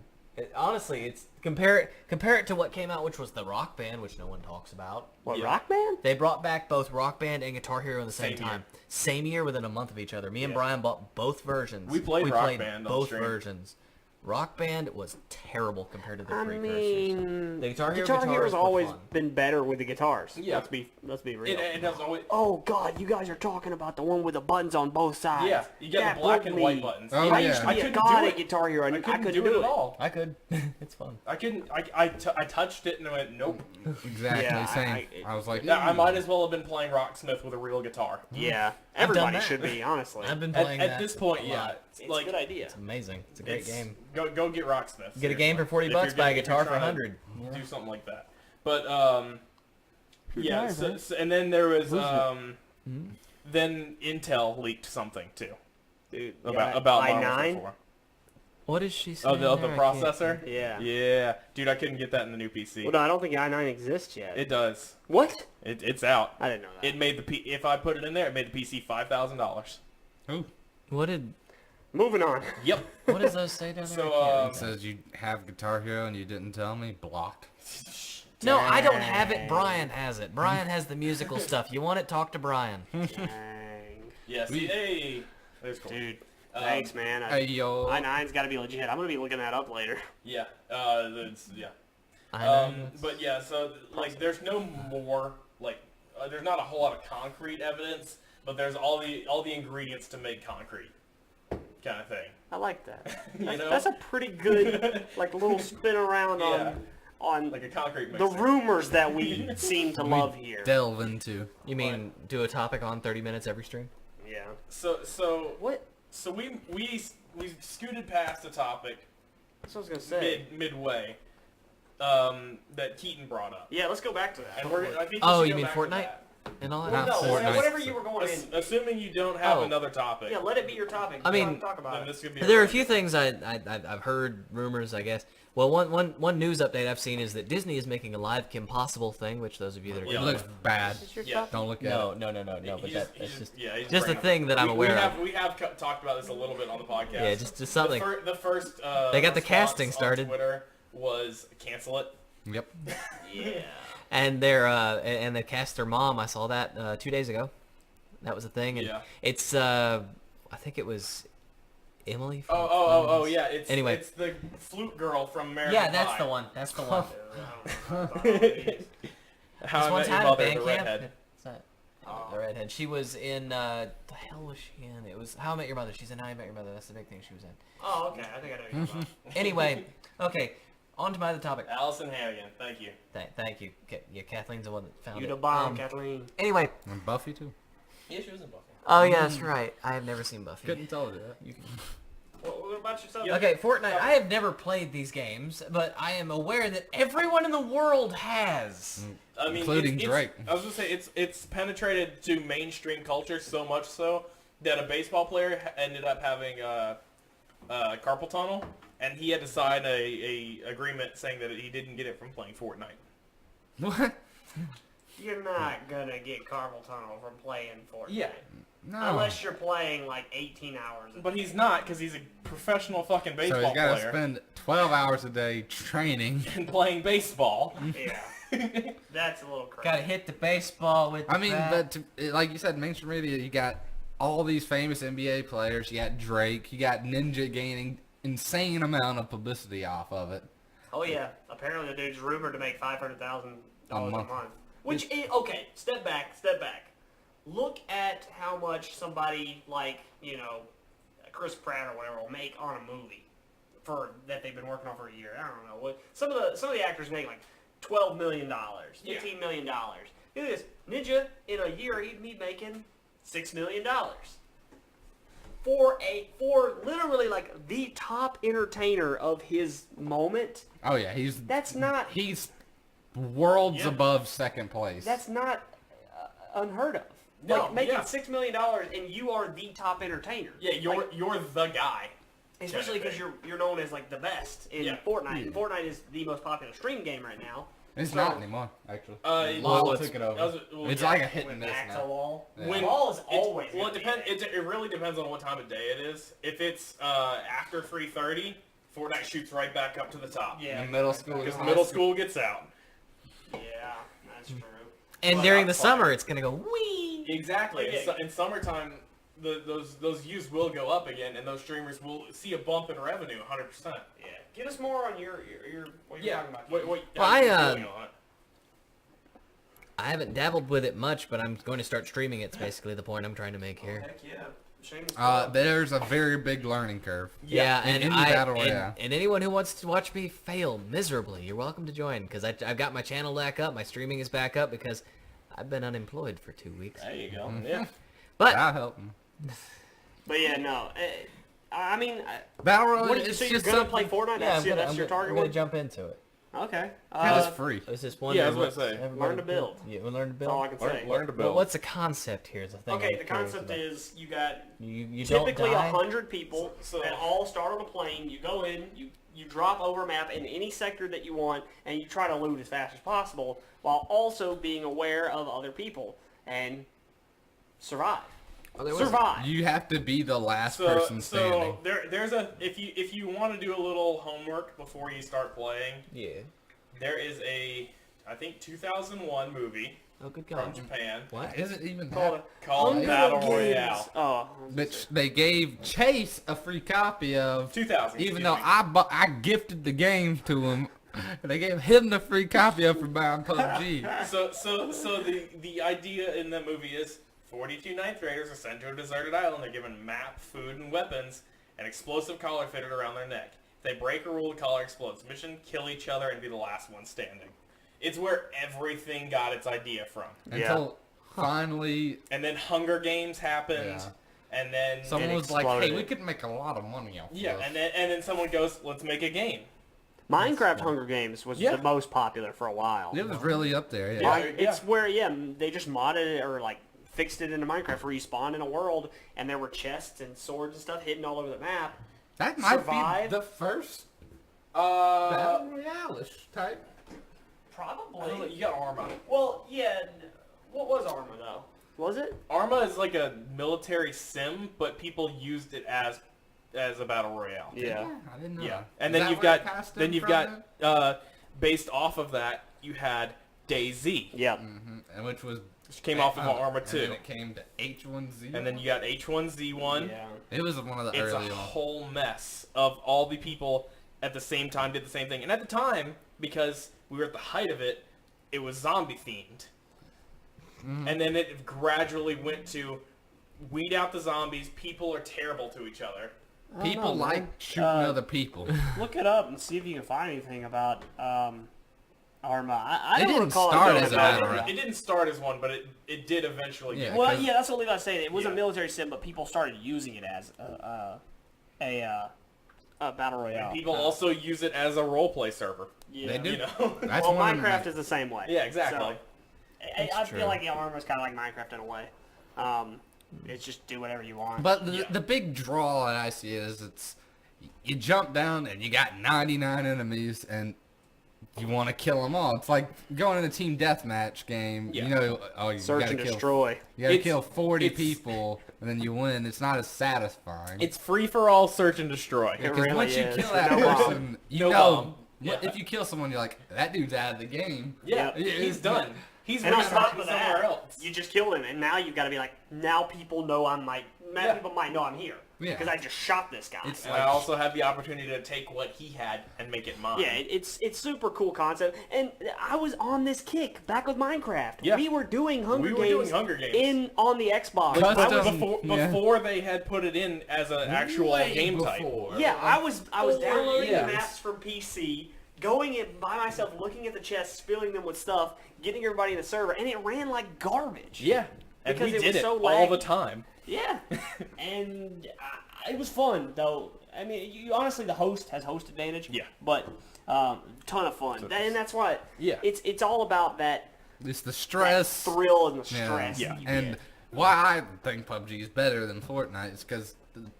Honestly, it's compare it to what came out, which was the Rock Band, which no one talks about. What, Yeah. Rock Band? They brought back both Rock Band and Guitar Hero at the same Same year. time. Same year within a month of each other. Me and Yeah. Brian bought both versions. We played Rock Band on both stream. versions. Rock Band was terrible compared to the I precursors. mean, The Guitar Hero Guitar guitars Hero's were always fun. been better with the guitars. Yeah. Let's be real. It has always. Oh God, you guys are talking about the one with the buttons on both sides. Yeah, you got That the black broke and white me. buttons. Oh, I yeah. used to I be a couldn't god do at it. Guitar Hero, and I couldn't do it it at all. I could. It's fun. I couldn't. I touched it and I went, nope. Exactly. Yeah, Same. I was like, Yeah, I might as well have been playing Rocksmith with a real guitar. Yeah, I've done everybody that. should be, honestly. I've been At, playing at that this point, a yeah, lot. It's like a good idea. It's amazing. It's a great game. Go get Rocksmith. Get a game for seriously. $40 If you're buy a if you're guitar for trying to 100. Do something like that. But yeah. So, and then there was then Intel leaked something too Dude, about Modern Warfare i9. 4. What is she Oh, saying? the there? I can't processor. see. Yeah. Yeah, dude, I couldn't get that in the new PC. Well, no, I don't think i9 exists yet. It does. What? It's out. I didn't know that. It made if I put it in there, it made the PC $5,000. ooh. What did? Moving on. Yep. What does those say down there? So, I can't It says you have Guitar Hero and you didn't tell me. Blocked. No, I don't have it. Brian has it. Brian has the musical stuff. You want it? Talk to Brian. Dang. Yeah. See, hey, there's cool. Dude, thanks, man. Hey yo. i9's got to be legit. I'm going to be looking that up later. Yeah. Yeah. I know. But yeah, so like, there's no more like, there's not a whole lot of concrete evidence, but there's all the ingredients to make concrete, kind of thing. I like that. You know? That's a pretty good, like, little spin around Yeah. on Like a concrete the mixer. rumors that we seem to love here. Delve into. You mean do a topic on 30 minutes every stream? Yeah. So What? So we scooted past a topic That's what I was going to say. midway that Keaton brought up, Yeah, let's go back to that. and I think we Oh, should you go mean back to Fortnite? that. And all that? Not No, Fortnite. whatever you were going in. Assuming you don't have Oh. another topic. Yeah, let it be your topic. I Go on, mean, talk about then it. this could be There are a few things I've heard, rumors, I guess. Well, one news update I've seen is that Disney is making a live Kim Possible thing, which those of you that are It Yeah. looks bad. Is this your Yeah. topic? Don't look at no, it. no, but He that's just- just yeah, he just a bring it thing that I'm aware of. We have talked about this a little bit on the podcast. Yeah, just something. The first They got the response casting on started. Twitter was cancel it. Yep. Yeah. And and they cast their mom. I saw that 2 days ago. That was a thing, and Yeah. it's I think it was Emily. From Oh, Friends. yeah. It's Anyway. it's the flute girl from American Yeah, that's Pie. the one. That's the one. How I This one Met Your time, Mother, band the camp. redhead. It's not- the redhead. She was in the hell was she in? It was How I Met Your Mother. She's in How I Met Your Mother. That's the big thing she was in. Oh, okay. I think I know what you're talking about. Anyway, okay. On to my other topic. Allison Hannigan, thank you. Thank you. Yeah, Kathleen's the one that found You it. the bomb, Kathleen. Anyway. And Buffy too. Yeah, she was in Buffy. Oh yeah, that's right. I have never seen Buffy. Couldn't tell it. What about yourself? Yeah. Okay, Fortnite. I have never played these games, but I am aware that everyone in the world has. I mean, Including Drake. I was gonna say it's penetrated to mainstream culture so much so that a baseball player ended up having carpal tunnel, and he had to sign a agreement saying that he didn't get it from playing Fortnite. What? You're not gonna get carpal tunnel from playing Fortnite. Yeah. No. Unless you're playing like 18 hours. But he's not, because he's a professional fucking So baseball he's got to player spend 12 hours a day training. and playing baseball. Yeah. That's a little crazy. Gotta hit the baseball with. I mean, bat. but like you said, mainstream media, you got all these famous NBA players. You got Drake. You got Ninja gaining insane amount of publicity off of it. Oh yeah. Apparently the dude's rumored to make $500,000 a month. month. Which is, okay, step back. Look at how much somebody like, Chris Pratt or whatever will make on a movie that they've been working on for a year. I don't know what some of the actors make like $12 million, $15 million. Look at this. Ninja in a year he'd be making $6 million. For literally like the top entertainer of his moment, Oh yeah, he's worlds Yeah. above second place. that's not unheard of. No, Like making yeah. $6 million and you are the top entertainer. Yeah, you're the guy. Especially because you're known as like the best in Yeah. Fortnite. And Fortnite is the most popular stream game right now. It's So- not anymore, actually. LOL LOL took it over. It's yeah. like a hit and With miss now. Axelwall. Yeah. When- LOL is It's- always well, it gonna be depends. big. It really depends on what time of day it is. If it's after 3:30, Fortnite shoots right back up to the top. Yeah. In middle school. Because middle school gets out. Yeah, that's true. And Well, during not the summer, fire. it's gonna go wee. Exactly. Yeah. In summertime, those views will go up again, and those streamers will see a bump in revenue, 100%. Yeah. Get us more on your what you're Yeah. talking about. What, Well, how's your I, feeling on it? I haven't dabbled with it much, but I'm going to start streaming it. It's basically the point I'm trying to make here. Heck yeah. Shameless There's a very big learning curve. Yeah, in and any I battle royale. and anyone who wants to watch me fail miserably, you're welcome to join because I've got my channel back up, my streaming is back up because I've been unemployed for 2 weeks. There you go. Yeah. But That'll help 'em. But yeah, no. I mean, Battle royale. what do you, it's so you're just gonna something- play Fortnite? yeah, That's your target one. jump into it. Okay. It's free. I was just Yeah, I wondering. was gonna say. Learn to build. Yeah, we learn to That's all I build. can say. Learn to Well, build. what's the concept here? Is the thing. Okay, I'm the curious concept about. is you got you typically don't die. 100 people So- that all start on a plane. You go in, you drop over a map in any sector that you want, and you try to loot as fast as possible while also being aware of other people and survive. Survive. You have to be the last person standing. So there's a if you want to do a little homework before you start playing, Yeah. there is a I think 2001 movie Oh, good from God. Japan What? Is it even Called called Hunger Battle Games. Royale. Oh, Which they gave Chase a free copy of, 2000. even excuse though me. I gifted the game to him. They gave him the free copy of for buying PUBG. So the idea in that movie is 42 ninth graders are sent to a deserted island. They're given map, food, and weapons, an explosive collar fitted around their neck. If they break a rule, the collar explodes. Mission: kill each other and be the last one standing. It's where everything got its idea from. Until finally, And then Hunger Games happened, Yeah. and then someone was like, "Hey, exploded. we could make a lot of money off yeah, this." and then someone goes, "Let's make a game." Minecraft Hunger Games was Yeah. the most popular for a while. It was really up there. Yeah. Yeah. It's where they just modded it or like fixed it into Minecraft where you spawned in a world and there were chests and swords and stuff hidden all over the map. That might Survive. be the first Uh, battle royale-ish type. I don't know, Probably. you got Arma. Well, yeah. What was Arma though? Was it? Arma is like a military sim, but people used it as a battle royale. Yeah. I didn't know. Yeah, that. and Is then that you've where it got passed then in you've from got based off of that you had DayZ, Yeah. then? And which was which came off of Arma and 2, then it came to H1Z. and then you got H1Z1. Yeah. it was one of the It's a early ones. whole mess of all the people at the same time did the same thing, and at the time, because we were at the height of it, it was zombie themed, and then it gradually went to weed out the zombies. People are terrible to each other. People know, like man. shooting other people. Look it up and see if you can find anything about Arma. I It don't didn't recall start knowing as a about battle it. royale. It didn't start as one, but it did eventually. Yeah. get Well, 'cause- yeah, that's what Levi's saying. It was a Yeah. military sim, but people started using it as a battle royale. People also use it as a roleplay server. Yeah. They do. You know? That's Well, one of Minecraft my- is the same way. Yeah, exactly. So, I true. feel like Arma is kind of like Minecraft in a way. It's just do whatever you want. But the, Yeah. the big draw that I see is you jump down and you got 99 enemies and you want to kill them all. It's like going in a team deathmatch game. Yeah. You know, you Search gotta and kill. destroy. You gotta It's- kill 40 it's- people and then you win. It's not as satisfying. It's free for all, search and destroy. It Because really once you is. kill that No bomb. person, you No know. bomb. What, Yeah. if you kill someone, you're like, that dude's out of the game. Yeah, Yeah. he's done. He's And on restarting top of somewhere that, else. you just killed him, and now you've got to be like, now people know Yeah. people might know I'm here Yeah. because I just shot this guy. It's And like, I also have the opportunity to take what he had and make it mine. Yeah, it's super cool concept, and I was on this kick back with Minecraft. Yeah. We were doing Hunger We were Games doing Hunger Games. on the Xbox. Custom- I was, before, Yeah. before they had put it in as an actual way game type. before. yeah, I was downloading years. the maps from PC, going in by myself, looking at the chests, filling them with stuff, getting everybody in the server, and it ran like garbage. Yeah, and Because we it did was it so all laggy. the time. Yeah, and it was fun though. I mean, you honestly, the host has host advantage. Yeah. but ton of fun, and that's why. Yeah. it's all about that it's the stress. thrill and the Yeah. stress. Yeah. you And get. why I think PUBG is better than Fortnite is because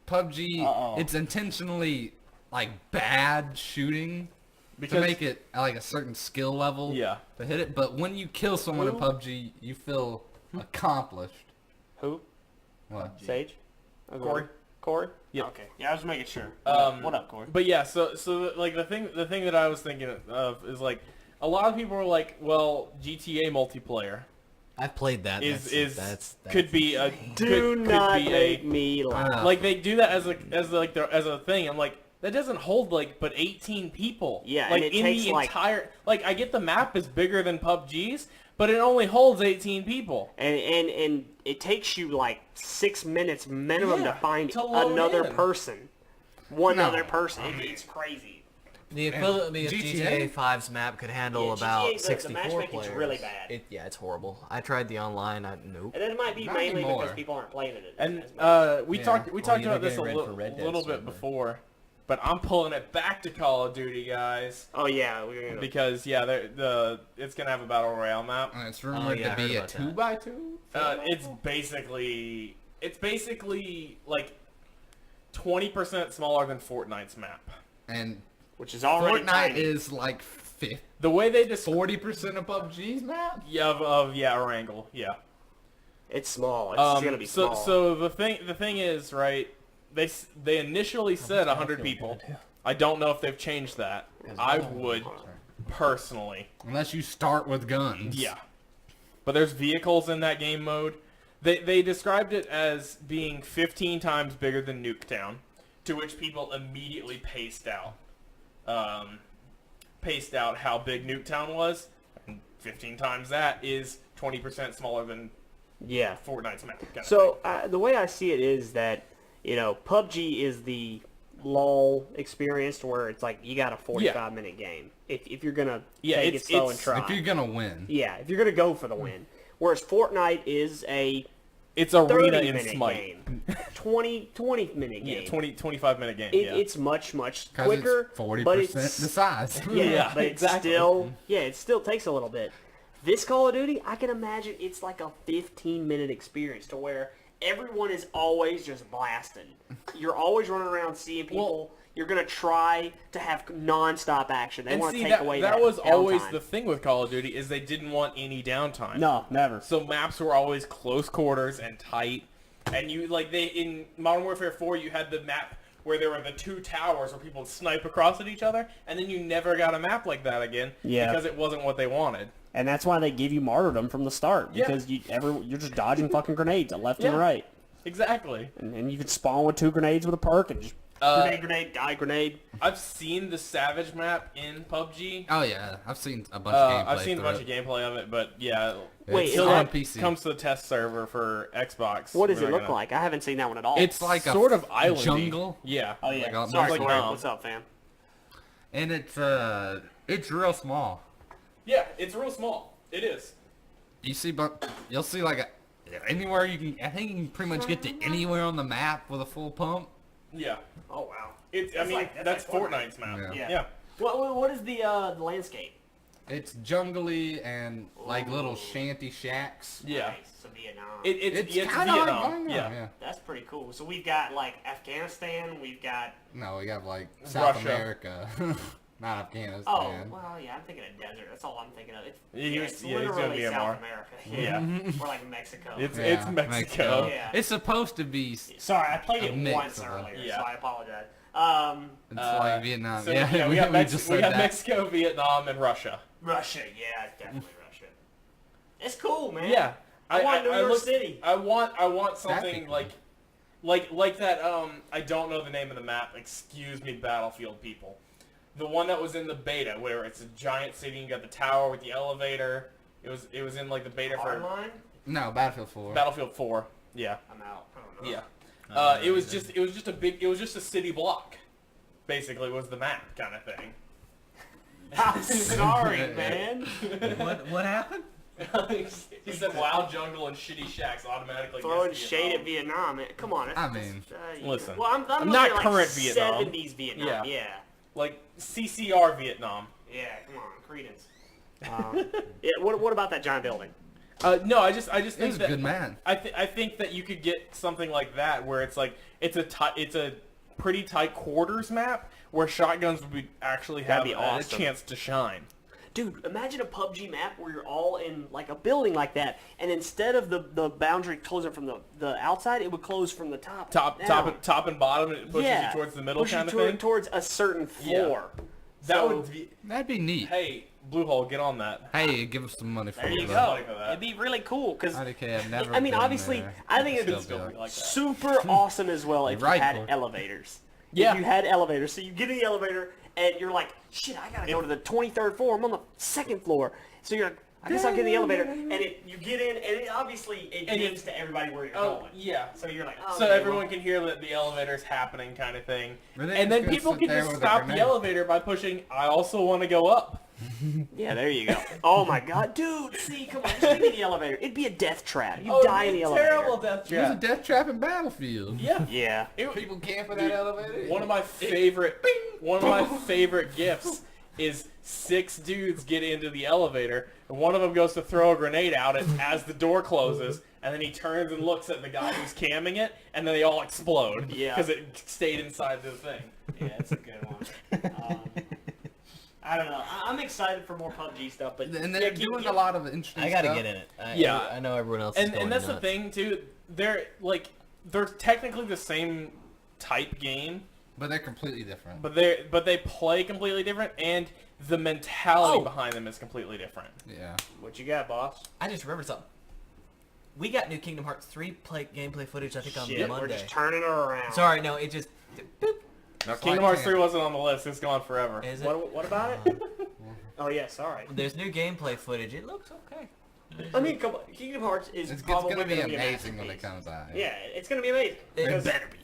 PUBG, Uh-oh. it's intentionally like bad shooting Because- to make it like a certain skill level Yeah. to hit it. But when you kill someone in PUBG, you feel accomplished. Who? What? Sage? Corey. Corey? Yep. Okay. Yeah, I was making sure. What up, Corey? But yeah, so like the thing that I was thinking of is like a lot of people are like, well, GTA multiplayer I've played that. is could be a Do not could be make me laugh. like they do that as a thing. I'm like, that doesn't hold like but 18 people. Yeah, like and it in takes, the like- entire like I get the map is bigger than PUBG's, but it only holds 18 people. And it takes you like 6 minutes minimum Yeah, to find to load another in. person. One No. other person. It's crazy. The equivalent of GTA? GTA 5's map could handle Yeah, about GTA, the 64 matchmaking's players. really bad. Yeah, it's horrible. I tried the online. Nope. And it might be Not mainly anymore. because people aren't playing it. And as much. we Yeah. talked Well, about they're this a getting ready for Red Dead little soon, bit but- before, but I'm pulling it back to Call of Duty, guys, Oh yeah, we're gonna. because yeah, it's gonna have a battle royale map. And it's rumored yeah, I to heard be a about that. 2x2. It's basically like 20% smaller than Fortnite's map. And which is already Fortnite tiny. is like The way they just 40% of PUBG's map. Wrangle, yeah. It's small. It's gonna be small. So the thing is, right? They initially said 100 people. I don't know if they've changed that. I would personally. Unless you start with guns. Yeah. But there's vehicles in that game mode. They described it as being 15 times bigger than Nuketown, to which people immediately paced out how big Nuketown was. And 15 times that is 20% smaller than yeah. Fortnite's map. Kind of So the way I see it is that PUBG is the lull experience to where it's like you got a 45-minute game. If you're gonna take it slow and try. If you're gonna win. Yeah, if you're gonna go for the win. Whereas Fortnite is a it's arena in 30-minute Smite. game, 20-minute Yeah, game. 25-minute game. It, yeah. It's much 'Cause quicker, it's 40% but the it's size. yeah, but it's exactly. it still takes a little bit. This Call of Duty, I can imagine it's like a 15-minute experience to where everyone is always just blasting. You're always running around seeing people. You're gonna try to have non-stop action. They and want to see, take away that was always downtime. the thing with Call of Duty is they didn't want any downtime. No, never. So maps were always close quarters and tight. And you in Modern Warfare 4 you had the map where there were the two towers where people would snipe across at each other, and then you never got a map like that again because it wasn't what they wanted. And that's why they give you martyrdom from the start, Yeah. because you're just dodging fucking grenades left and Yeah. right. Exactly. And you can spawn with 2 grenades with a perk and just grenade, die, grenade. I've seen the Savage map in PUBG. Oh yeah, I've seen a bunch of gameplay. I've seen a through bunch it. of gameplay of it, but yeah. Wait, It's is still that- on PC. Comes to the test server for Xbox. What does We're it not look gonna- like? I haven't seen that one at all. It's like a sort of islandy. jungle, Yeah. oh yeah. like a- Sorry, like Corey. Nam. What's up, fam? and it's real small. Yeah, it's real small. It is. You see, but you'll see like anywhere you can. I think you can pretty much get to anywhere on the map with a full pump. Yeah. Oh wow. That's like Fortnite's map. Yeah. Yeah. What is the landscape? It's jungly and like little shanty shacks. Yeah. Nice. So Vietnam. It's kinda Vietnam. like yeah. That's pretty cool. So we've got like Afghanistan. We've got No, we got like South Russia. America, not Afghanistan. well yeah. I'm thinking of desert. That's all I'm thinking of. It's He's gonna literally be South more. America. Yeah. Or like Mexico. It's Yeah, Mexico. Yeah. It's supposed to be. Sorry, I played A it mix once of earlier, yeah. so I apologize. It's like Vietnam. So, yeah, we got just we said got that. Mexico, Vietnam, and Russia. Russia, yeah, definitely Russia. It's cool, man. Yeah. I want New York looked- City. I want That'd something be cool. like that. I don't know the name of the map. Excuse me, Battlefield people. The one that was in the beta, where it's a giant city. You got the tower with the elevator. It was in like the beta for Hardline? No, Battlefield 4. Battlefield 4. Yeah. I'm out. I don't know. Yeah. It was just a city block. Basically, was the map kind of thing. I'm sorry, man. What happened? He said wild jungle and shitty shacks automatically. Throwing guess shade at Vietnam. Vietnam. Come on. I mean, Listen, well, I'm I'm looking not at, like, current Vietnam. 70s Vietnam. Yeah. Yeah. Like CCR Vietnam. Yeah. Come on, Credence. Yeah. What about that giant building? No, I just He think was a that good man. I think that you could get something like that where it's like it's a pretty tight quarters map where shotguns would actually have That'd be awesome. a chance to shine. Dude, imagine a PUBG map where you're all in like a building like that, and instead of the boundary closing from the outside, it would close from the top Top and bottom, and it pushes you towards the middle pushes kind of you thing. towards a certain floor. That So- would be. That'd be neat. Hey, Bluehole, get on that. Hey, give us some money for There you it. go. Money for that. It'd be really cool because IDK, I've never I mean, been obviously, there. I think it'd Still be be like, Like that. super awesome as well if You're right, you had Corey. elevators. Yeah. If you had elevators, so you get in the elevator and you're like, shit, I gotta go to the 23rd floor. I'm on the 2nd floor. So you're like, I guess I'll get in the elevator, and you get in, and it obviously gives to everybody where you're going. yeah. So you're like, oh, So okay, everyone well, can hear that the elevator's happening, kind of thing. Or they And then just people sit can there just with a stop the grenade. elevator by pushing, I also want to go up. yeah, there you go. Oh my god, dude, see, come on, just give me the elevator. It'd be a death trap. You Oh, die in the elevator. terrible death There's a trap. death trap in Battlefield. Yeah. Yeah. People camp in that elevator. One of my favorite gifts is 6 dudes get into the elevator, and one of them goes to throw a grenade out as the door closes, and then he turns and looks at the guy who's camming it, and then they all explode. Yeah. Because it stayed inside the thing. Yeah, it's a good one. I don't know. I'm excited for more PUBG stuff, but And yeah, they're keep- doing keep- a lot of interesting I gotta stuff. get in it. Yeah. I know everyone else is going And that's the nuts. thing too. They're technically the same type game, But they're completely different. but they play completely different, and the mentality Oh. behind them is completely different. Yeah. What you got, boss? I just remembered something. We got new Kingdom Hearts 3 gameplay footage, I think, on Shit, Monday. we're just turning it around. Sorry, no, it just... Boop. Now, So Kingdom I Hearts can't- 3 wasn't on the list. It's gone forever. Is it? What about it? Oh yeah, sorry. There's new gameplay footage. It looks okay. I mean, come on, Kingdom Hearts is It's probably gonna be a amazing when it masterpiece. comes out. Yeah, it's gonna be amazing. It Because better be.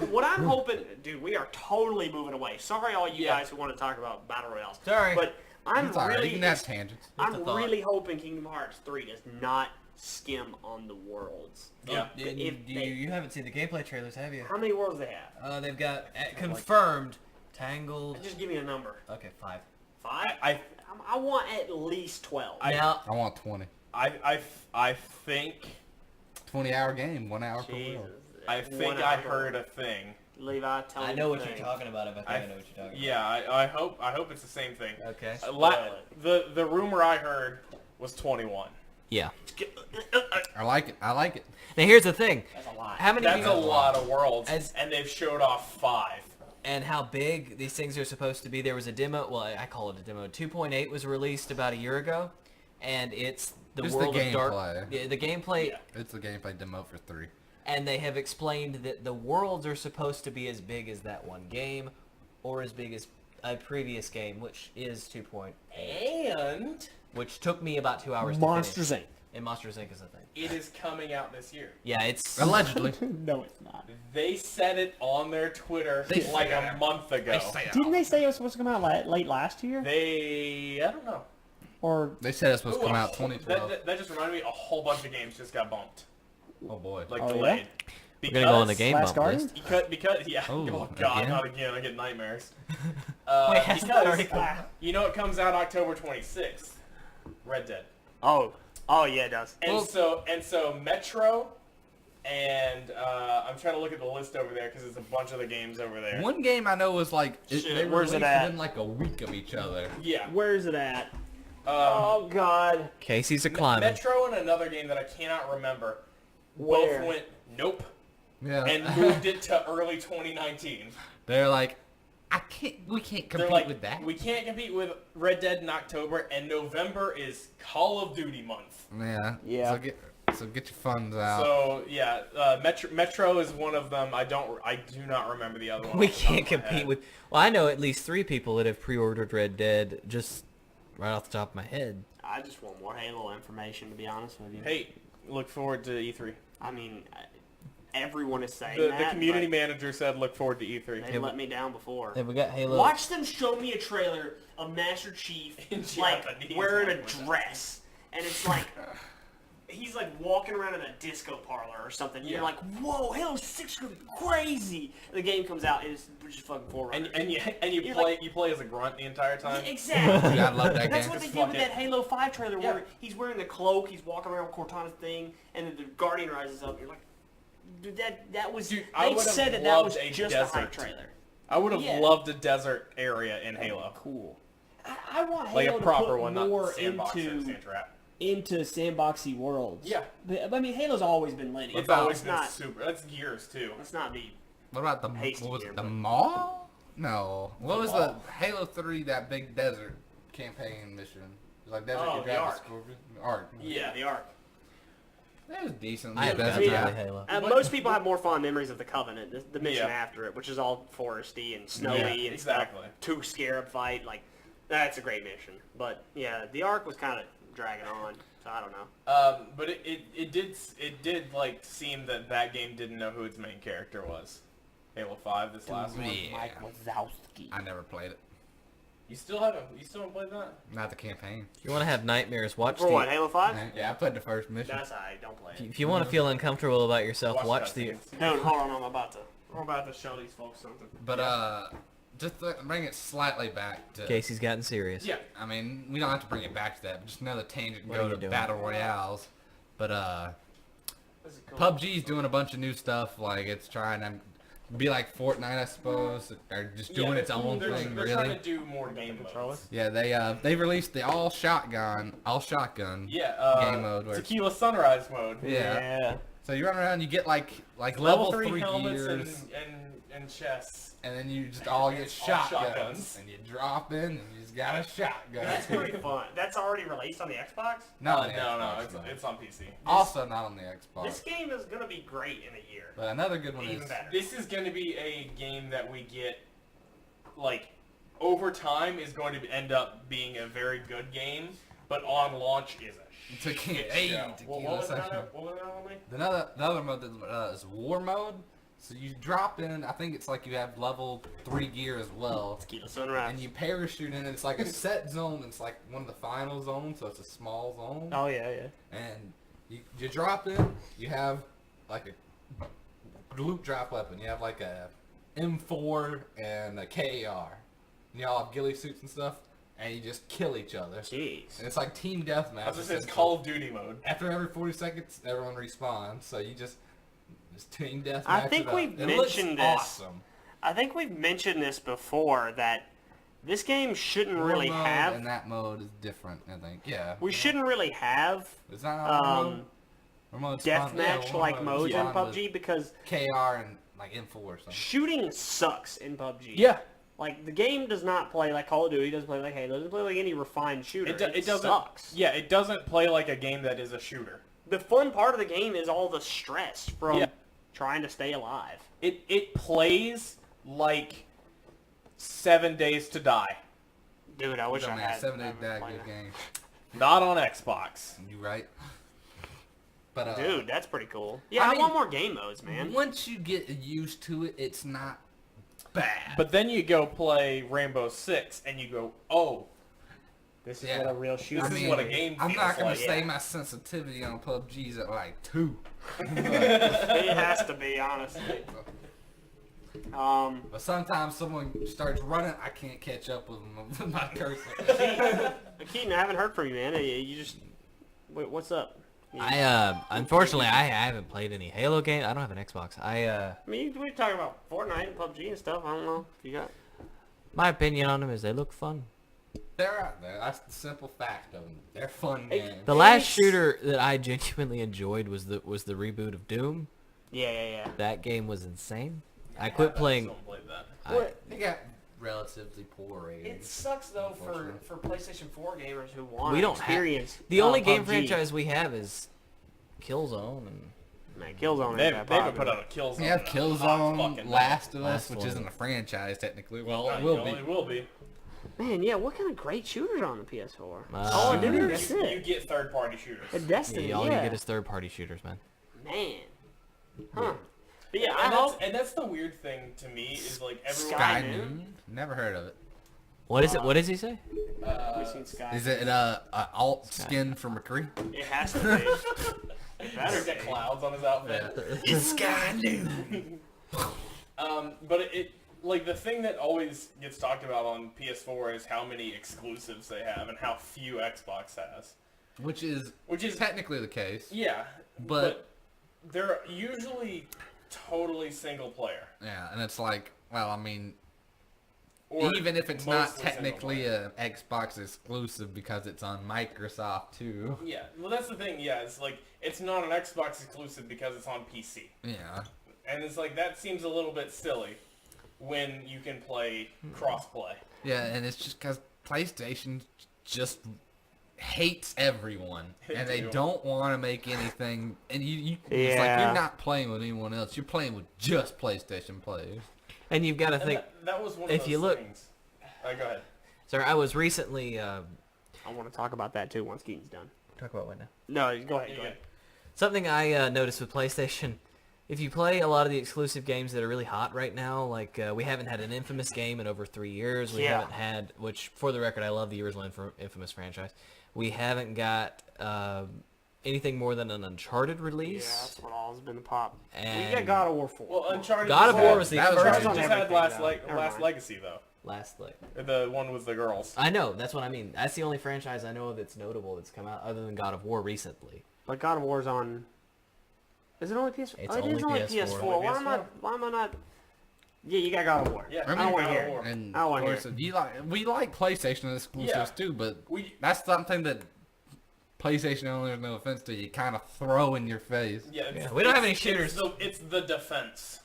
what I'm hoping, dude, we are totally moving away. Sorry, all you Yeah. guys who want to talk about battle royales. Sorry. but I'm It's alright. You really, can have tangents. I'm Just a thought. really hoping Kingdom Hearts 3 does not skim on the worlds. Yeah. You haven't seen the gameplay trailers, have you? How many worlds they have? They've got confirmed Tangled. Just give me a number. Okay, 5. 5. I I want at least 12. Now, I want 20. I think 20-hour game, 1 hour per Jesus. world. I think I heard a thing. Levi, tell me I know the what thing. you're talking about. If I think I know what you're talking Yeah, I hope it's the same thing. about. Okay. The rumor I heard was 21. Yeah. I like it. I like it. Now here's the thing. That's a lot. How many That's a people, lot of worlds, As- and they've showed off 5. and how big these things are supposed to be? There was a demo. Well, I call it a demo. 2.8 was released about a year ago, and it's the Just the world of dark. gameplay. Yeah, the gameplay. Yeah. It's the gameplay demo for 3. And they have explained that the worlds are supposed to be as big as that one game, or as big as a previous game, which is 2.8, And which took me about 2 hours Monsters to Inc. finish. And Monsters Inc. is a thing. it is coming out this year. Yeah, it's... Allegedly. No, it's not. They said it on their Twitter They like say a it. month ago. Didn't they say it was supposed to come out late last year? I don't know. Or They said it's supposed to come Ooh, out 2012. That just reminded me, a whole bunch of games just got bumped, Oh boy. like Oh, yeah? delayed. We're gonna go on the Because- game Last bump Guardian? list. Because yeah. Oh, Oh, God, again? not again. I get nightmares. Wait, hasn't that already Because come you know it comes out October 26th. Red Dead. oh yeah, it does. And so Metro, and I'm trying to look at the list over there because there's a bunch of the games over there. One game I know was like Shit, they where's it released at? within like a week of each other. Yeah. Where's it at? Oh God. Casey's a climbing. Metro and another game that I cannot remember. Where? Both went nope Yeah. and moved it to early 2019. They're like, we can't They're compete like, with that. we can't compete with Red Dead in October, and November is Call of Duty month. Yeah. Yeah. So get your funds out. So yeah, Metro is one of them. I do not remember the other one. We off the top can't of my compete head. with... Well, I know at least 3 people that have pre-ordered Red Dead, just right off the top of my head. I just want more Halo information, to be honest with you. Hey, look forward to E3. I mean, everyone is saying The that. community but manager said look forward to E3. They let me down before. Have we got Halo? Watch them show me a trailer of Master Chief In like Japanese, wearing a like, what the- dress, and it's like he's like walking around in a disco parlor or something. Yeah. You're like, whoa, Halo 6 is crazy. The game comes out, and it's just fucking Forerunner. And you You're play you play as a grunt the entire time. Yeah, exactly. Yeah, I love that That's game. what they Just did with fuck that it. Halo 5 trailer Yeah. where he's wearing the cloak, he's walking around with Cortana's thing, and then the Guardian rises up. And you're like, dude, that was. Dude, I they would've said that loved was a just a hype desert. trailer. I would have Yeah. loved a desert area in Halo. Cool. I want Like Halo a proper to put one, not more sandbox or into sand trap. sandboxy worlds. Yeah. But, I mean, Halo's always been linear. It's always Let's been not, super. That's years too. let's not be. What about the Hasty what was here, it, the but- mall? No. What The was mall. the Halo 3 that big desert campaign mission? It was like desert Oh, you the grab Ark. Scorpion. Ark. Yeah. The Ark. That was decent. I have Yeah, got desert. to yeah. play Halo. And most people have more fond memories of the Covenant, the mission Yeah. after it, which is all foresty and snowy Yeah, and exactly. stuff. Two scarab fight, like that's a great mission. But yeah, the Ark was kind of dragging on, so I don't know. But it did like seem that game didn't know who its main character was. Halo 5, this last one. Yeah. Mike Wazowski. I never played it. You still haven't played that? Not the campaign. If you want to have nightmares, watch For what, Halo 5? Yeah, I played the first mission. That's alright, don't play it. If you want to feel uncomfortable about yourself, watch the. cutscenes. Dude, hold on, I'm about to show these folks something. But just to bring it slightly back to. Casey's gotten serious. Yeah. I mean, we don't have to bring it back to that. But just another tangent and What go are you to doing? battle royales. But This is cool. PUBG's doing a bunch of new stuff. Like it's trying to be like Fortnite, I suppose, or just doing its own they're, thing. They're Really. trying to do more game modes. Yeah, they released the all shotgun Yeah. game mode. Where Tequila Sunrise mode. yeah. So you run around, you get like Level level 3 helmets gears, and chests. and then you just all get All shotguns, shotguns. and you drop in, and you just got a shotgun. That's pretty fun. That's already released on the Xbox? No, No, it's on PC. also not on the Xbox. This game is going to be great in a year. But another good one Even is better. This is going to be a game that we get, like, over time is going to end up being a very good game, but on launch is a Tequila- shit hey, show. Tequila What was Sunshine. that? What was that on me? the other mode that is war mode. So you drop in. I think it's like you have level 3 gear as well. Tequila Sunrise. And you parachute in. It's like a set zone. It's like one of the final zones, so it's a small zone. Oh, yeah, yeah. And you drop in. You have like a loot drop weapon. You have like a M4 and a KAR. And you all have ghillie suits and stuff. And you just kill each other. Jeez. And it's like team deathmatch. I was just saying, it's essentially. Call of Duty mode. After every 40 seconds, everyone respawns. So you just team deathmatch. I think it up. we've It looks mentioned this. awesome. I think we've mentioned this before, that this game shouldn't War really mode have... and that mode is different. I think. Yeah. We shouldn't really have It's not war mode. um, War mode's fun. Yeah, deathmatch-like war modes mode's in fun with PUBG because KR and like M4 or something. shooting sucks in PUBG. Yeah. Like, the game does not play like Call of Duty, doesn't play like Halo, doesn't play like any refined shooter. It doesn't. sucks. Yeah, it doesn't play like a game that is a shooter. The fun part of the game is all the stress from Yeah. trying to stay alive. It plays like 7 Days to Die. Dude, I wish I Man, had 7 Days I haven't That played good that. game. Not on Xbox. You right? But Dude, that's pretty cool. Yeah, I I, mean, want more game modes, man. once you get used to it, it's not bad. But then you go play Rainbow Six and you go, oh, This is Yeah. what a real shooter This is. is what a game I'm feels not gonna like. say yeah. my sensitivity on PUBG's at like 2. It has to be, honestly. But sometimes someone starts running, I can't catch up with them with my cursor. Keaton, I haven't heard from you, man. You just... Wait, what's up? Unfortunately, I haven't played any Halo games. I don't have an Xbox. I mean, we're talking about Fortnite and PUBG and stuff. I don't know if you got... My opinion on them is they look fun. They're out there. That's the simple fact of them. They're fun Hey, games. The last Thanks. shooter that I genuinely enjoyed was the reboot of Doom. Yeah. That game was insane. I quit playing. Someone played that. What? They got relatively poor It ratings. sucks, though, for Unfortunately. PlayStation 4 gamers who want We don't have- experience. The only game PUBG. franchise we have is Killzone and Man, Killzone They ain't haven't, that they haven't put popular. out a Killzone. We have in a hot Killzone, fucking Last of Us, Last which one. isn't a franchise technically. Well, minute. it will It be. will be. Man, yeah, what kind of great shooters are on the PS4? Uh, Call of Duty, shooters? that's You it. get third-party shooters. And Destiny, yeah, all you get is third-party shooters, man. Man. Huh. But yeah, And I hope... that's the weird thing to me is like everyone. Sky Sky Noon? Noon? Never heard of it. What is it? What does he say? We've seen Sky. Is it a alt skin for McCree? It has to be. It better He's got be. clouds on his outfit. It's Sky Noon. But it like the thing that always gets talked about on PS4 is how many exclusives they have and how few Xbox has. Which is technically the case. Yeah, But- they're usually totally single player. Yeah, and it's like, well, I mean, Or Even if it's not mostly technically single a Xbox exclusive because it's on Microsoft too. player. Yeah, well that's the thing. Yeah, it's like it's not an Xbox exclusive because it's on PC, Yeah. and it's like that seems a little bit silly when you can play crossplay. Yeah, and it's just because PlayStation just hates everyone, and they do. don't want to make anything. And it's like Yeah. you're not playing with anyone else. You're playing with just PlayStation players. And you've got to And think. that was one of if those you look- things. All right, go ahead. Sir, I was recently. I want to talk about that too once Keaton's done. Talk about what now? No, go ahead. You Go go. ahead. Something I noticed with PlayStation, if you play a lot of the exclusive games that are really hot right now, like we haven't had an Infamous game in over 3 years. We Yeah. haven't had, which for the record, I love the original Infamous franchise. We haven't got anything more than an Uncharted Yeah, release. that's what all's been the pop. We And got God of War 4. Well, Uncharted. God just of War had- was the that was first right. one. Uncharted just had Everything, Last, though. Never Last mind. Legacy though. Last like. The one with the girls. I know, that's what I mean. That's the only franchise I know of that's notable that's come out other than God of War recently. But God of War's on. Is it only PS4? It's it is only only PS4. PS4. Only Why am I? PS4? Why am I not? Yeah, you got God of War. Yeah, I don't want to God hear of it. War. And I don't wanna of hear course, we like PlayStation exclusives Yeah. too, but We that's something that PlayStation owners, no offense to you, kind of throw in your face. yeah, Yeah, we don't have any it's shooters. It's the defense.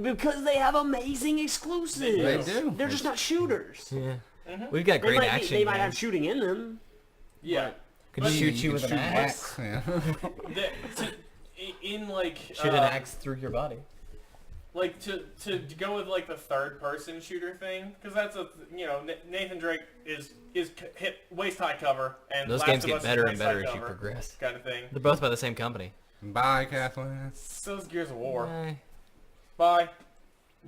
Because they have amazing exclusives. They do. They're just not shooters. Yeah. Mhm. We've got They great might, action. they might have games. shooting in them. Yeah. Could But- shoot you can with an shoot axe. Yeah. In like Shoot an axe through your body. like to go with like the third person shooter thing, because that's a Nathan Drake is hit waist high cover, and Those Last games of get Us is better and waist-high better as you cover progress. kind of thing. They're both by the same company. Bye, Kathleen. So is Gears of War. Eh. Bye.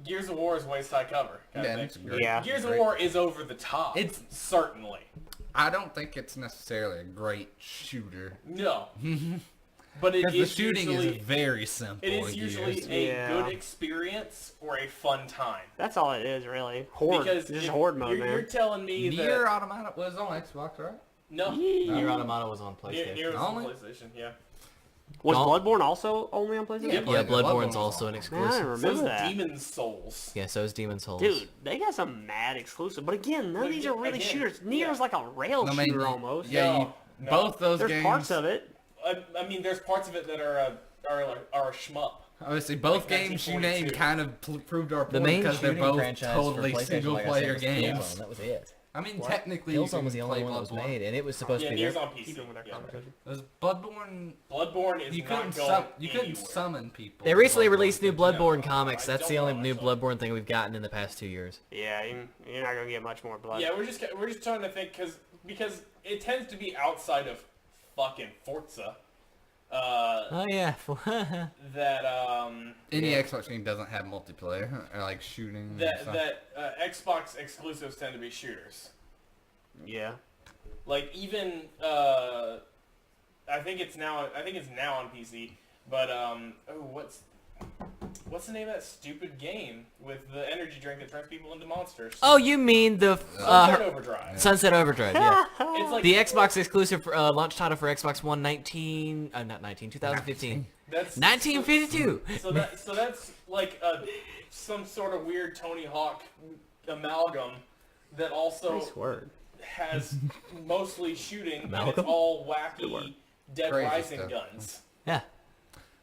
Gears of War is waist high cover kind Yeah, of it's thing. great. Yeah. Gears of Great. War is over the top. It's- certainly I don't think it's necessarily a great shooter. no, but it Because the is shooting usually, is very simple. it is in usually Gears. a Yeah. good experience or a fun time. That's all it is, really. Horde. Because Just if horde mode, you're man. telling me Nier that Automata was on Xbox, right? no, Nier Automata was on Nier PlayStation. was on Only? PlayStation. Yeah. Was Don't- Bloodborne also only on PlayStation? Yeah, Yeah, Bloodborne Bloodborne's was also on. an Man, I exclusive. didn't So remember is that. Demon's Souls. Yeah, so is Demon's Souls. Dude, they got some mad exclusive. But again, none of these are really Again, shooters. Nier's yeah. like a rail I mean, shooter almost. Yeah, No, no. both those There's games. parts of it. I mean, there's parts of it that are a shmup. Obviously, both like games you 1942. named kind of proved our The point main because they're shooting both franchise totally for PlayStation, single-player like I said, was games. Killzone. That was it. I mean, What? technically, you Killzone can was the only play one that was Bloodborne. made, and it was supposed Yeah, to be Nier's there. on PC. Keep it with that Yeah. conversation. Was Bloodborne? Bloodborne is You not couldn't going you couldn't anywhere. summon people. They in recently Bloodborne, released new could you? Bloodborne No, comics. I That's the don't only know, new actually. Bloodborne thing we've gotten in the past 2 years. Yeah, you're not gonna get much more blood. Yeah, we're just trying to think because it tends to be outside of fucking Forza. Oh yeah. That Any Yeah. Xbox game doesn't have multiplayer or like shooting. or that something. Xbox exclusives tend to be shooters. Yeah. Like even I think it's now on PC. But what's the name of that stupid game with the energy drink that turns people into monsters? Oh, you mean the Sunset Overdrive. Sunset Overdrive? Yeah. It's like The Xbox exclusive launch title for Xbox One 2015. that's 1952. So that's like some sort of weird Tony Hawk amalgam that also Nice word. has mostly shooting and it's Amalgam? all Good word. wacky Dead Crazy Rising stuff. guns. Yeah.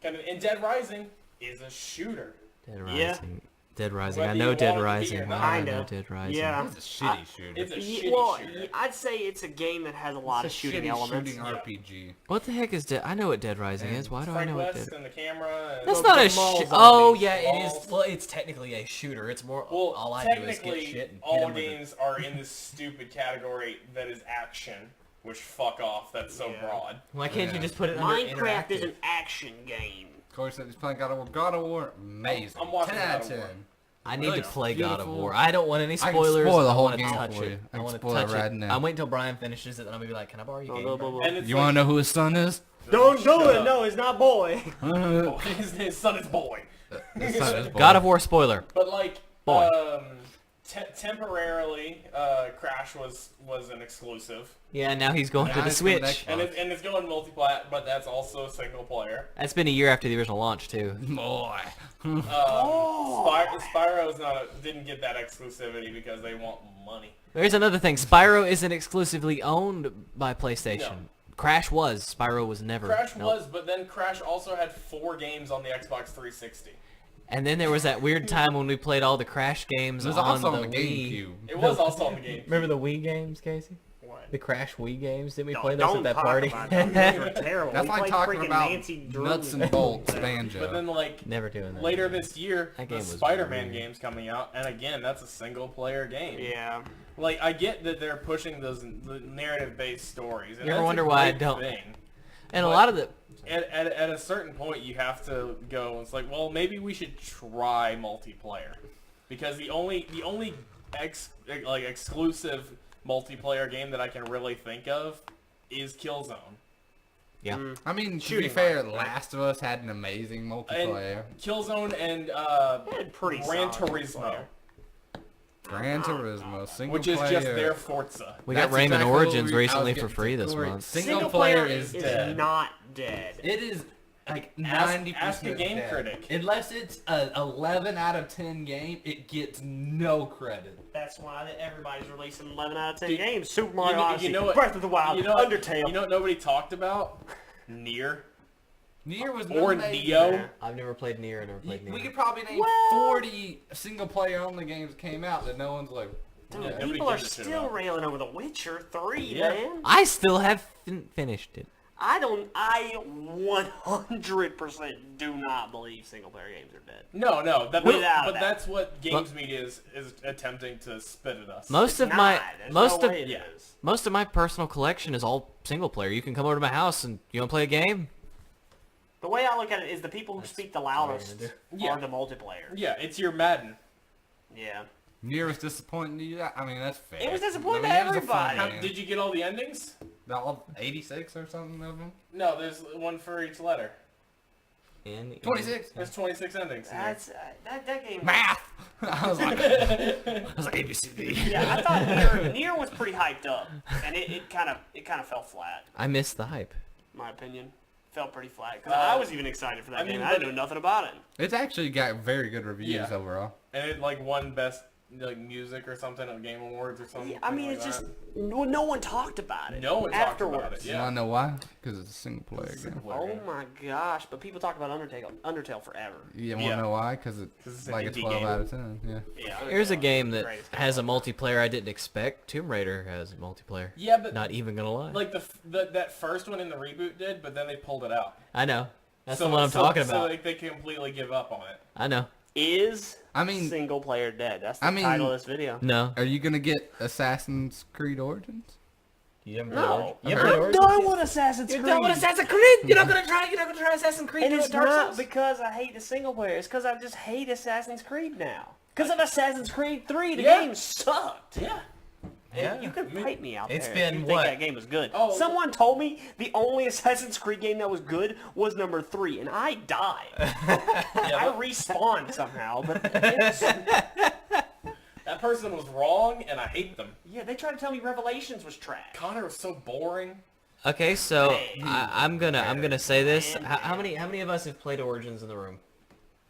And Dead Rising is a shooter. Dead Yeah. Rising. Dead Rising. Whether I know you Dead want it to be Rising. or I not. know Kinda. Dead Rising. Yeah. It's a shitty shooter. It's a Ye- shitty well, shooter. I'd say it's a game that has a lot of It's a shooting shitty elements. shooting RPG. What the heck is Dead? I know what Dead Rising And is. Why do I Frank know what West Dead? and the camera. And That's the not a mall shit. zombies. Oh yeah, it Malls. is. Well, it's technically a shooter. It's more. well, all I do is get technically, shit and hit all 'em with it. games are in this stupid category that is action. Which fuck off. That's so Yeah. broad. Why can't you Yeah. just put it under Minecraft is interactive? an action game. Of course, he's playing God of War. God of War, amazing. I'm watching 10 out of God of War. 10. I need to Really play God of beautiful. War. I don't want any I can spoilers. spoil the I whole wanna game touch for it. you. I I can want to spoil it touch right it. now. I'm waiting till Brian finishes it, and I'm gonna be like, "Can I borrow your game?" blah, blah, And it's You like, want to know who his son is? Don't do Shut it. up. No, it's not boy. his son is boy. His son is God of War spoiler. But like, Boy. temporarily, Crash was an exclusive, Yeah, now he's going to Now the it's coming to Switch. Xbox. and it's going multiplat, but that's also single player. That's been a year after the original launch too. Boy. Spyro's didn't get that exclusivity because they want money. There's another thing. Spyro isn't exclusively owned by PlayStation. No. Crash was. Spyro was never. Crash Nope. was, but then Crash also had 4 games on the Xbox 360. And then there was that weird time when we played all the Crash games It was on also the on the Wii. GameCube. It was also on the game. Remember the Wii games, Casey? What? The Crash Wii games? Didn't we No, play those at don't that talk party? about them. Those were terrible. That's We like played talking freaking about Nancy Drew nuts and bolts But banjo. then, like, Never doing that. later this year, That the game was Spider-Man weird. game's coming out, and again, that's a single-player game. Yeah. Like, I get that they're pushing those narrative-based stories. And You ever that's a wonder why I great don't- Thing. And a But- lot of the... At a certain point, you have to go. It's like, well, maybe we should try multiplayer, because the only exclusive multiplayer game that I can really think of is Killzone. Yeah. I mean, to be Shooting fair, wise, Last of Us had an amazing multiplayer. Killzone and They had pretty Gran solid Turismo, multiplayer. Gran Turismo, single which is player. just their Forza. We got That's Rayman exactly what Origins I was recently getting for free to. this Corey, month. Single player is dead. not dead. It is like Ask- 90% ask a game dead. critic. Unless it's a 11 out of 10 game, it gets no credit. That's why everybody's releasing 11 out of 10 Dude, games. Super Mario Odyssey, you know what, Breath of the Wild, you know, Undertale. You know what nobody talked about? Nier. Nier was Or amazing. Neo. Yeah. I've never played Nier. I never played Nier. We could probably name Well- 40 single player only games that came out that no one's like, Dude, Yeah, nobody people are gives a shit still about. railing over The Witcher 3, Yeah. man. I still have finished it. I 100% do not believe single player games are dead. No, Without but a doubt. that's what games media is attempting to spit at us. Most of Nah, my there's most no of way it yeah. is. most of my personal collection is all single player. You can come over to my house and you want to play a game. The way I look at it is the people who speak the loudest gonna Yeah. are the multiplayer. Yeah, it's your Madden. Yeah. Nier was disappointing to you. I mean, that's fair. It was disappointing I mean, to it was a fun everybody. game. Did you get all the endings? All 86 or something of them? No, there's one for each letter. And 26. There's 26 endings. in there. That's that game. Math! I was like ABCD. Yeah, I thought Nier was pretty hyped up, and it kind of fell flat. I missed the hype. In my opinion, fell pretty flat because I was even excited for that I mean, game. I didn't but- know nothing about it. It's actually got very good reviews Yeah. overall. And it like won best like music or something at Game Awards or something. Yeah, I mean, like it's just that. no one talked about it. No one talked afterwards. about it. You Yeah. wanna know why? Because it's a single player game. Oh my gosh! But people talk about Undertale forever. You wanna Yeah. know why? Because it's it's an like a indie 12 game. out of 10. Yeah. Yeah. Here's a Undertale, game that greatest has a game. multiplayer I didn't expect. Tomb Raider has a multiplayer. Yeah, but Not even gonna lie. like that first one in the reboot did, but then they pulled it out. I know. That's So- the one I'm talking So about. like, they completely give up on it. I know. Is I mean- single player dead? That's the I mean- title of this video. No. Are you gonna get Assassin's Creed Origins? You haven't No, You haven't played I'm Origins? done with Assassin's Creed. Assassin's Creed. You're not gonna try. You're not gonna try Assassin's Creed. And do it's it Dark not Souls? because I hate the single player. It's because I just hate Assassin's Creed now. Because of Assassin's Creed 3, the Yeah. game sucked. Yeah. And you can fight me out It's there been if you what? think that game was good. Oh. Someone told me the only Assassin's Creed game that was good was number 3, and I died. I respawned somehow, but That person was wrong, and I hate them. yeah, they tried to tell me Revelations was trash. Connor was so boring. Okay, so Hey. I'm gonna say this. Man. How many of us have played Origins in the room?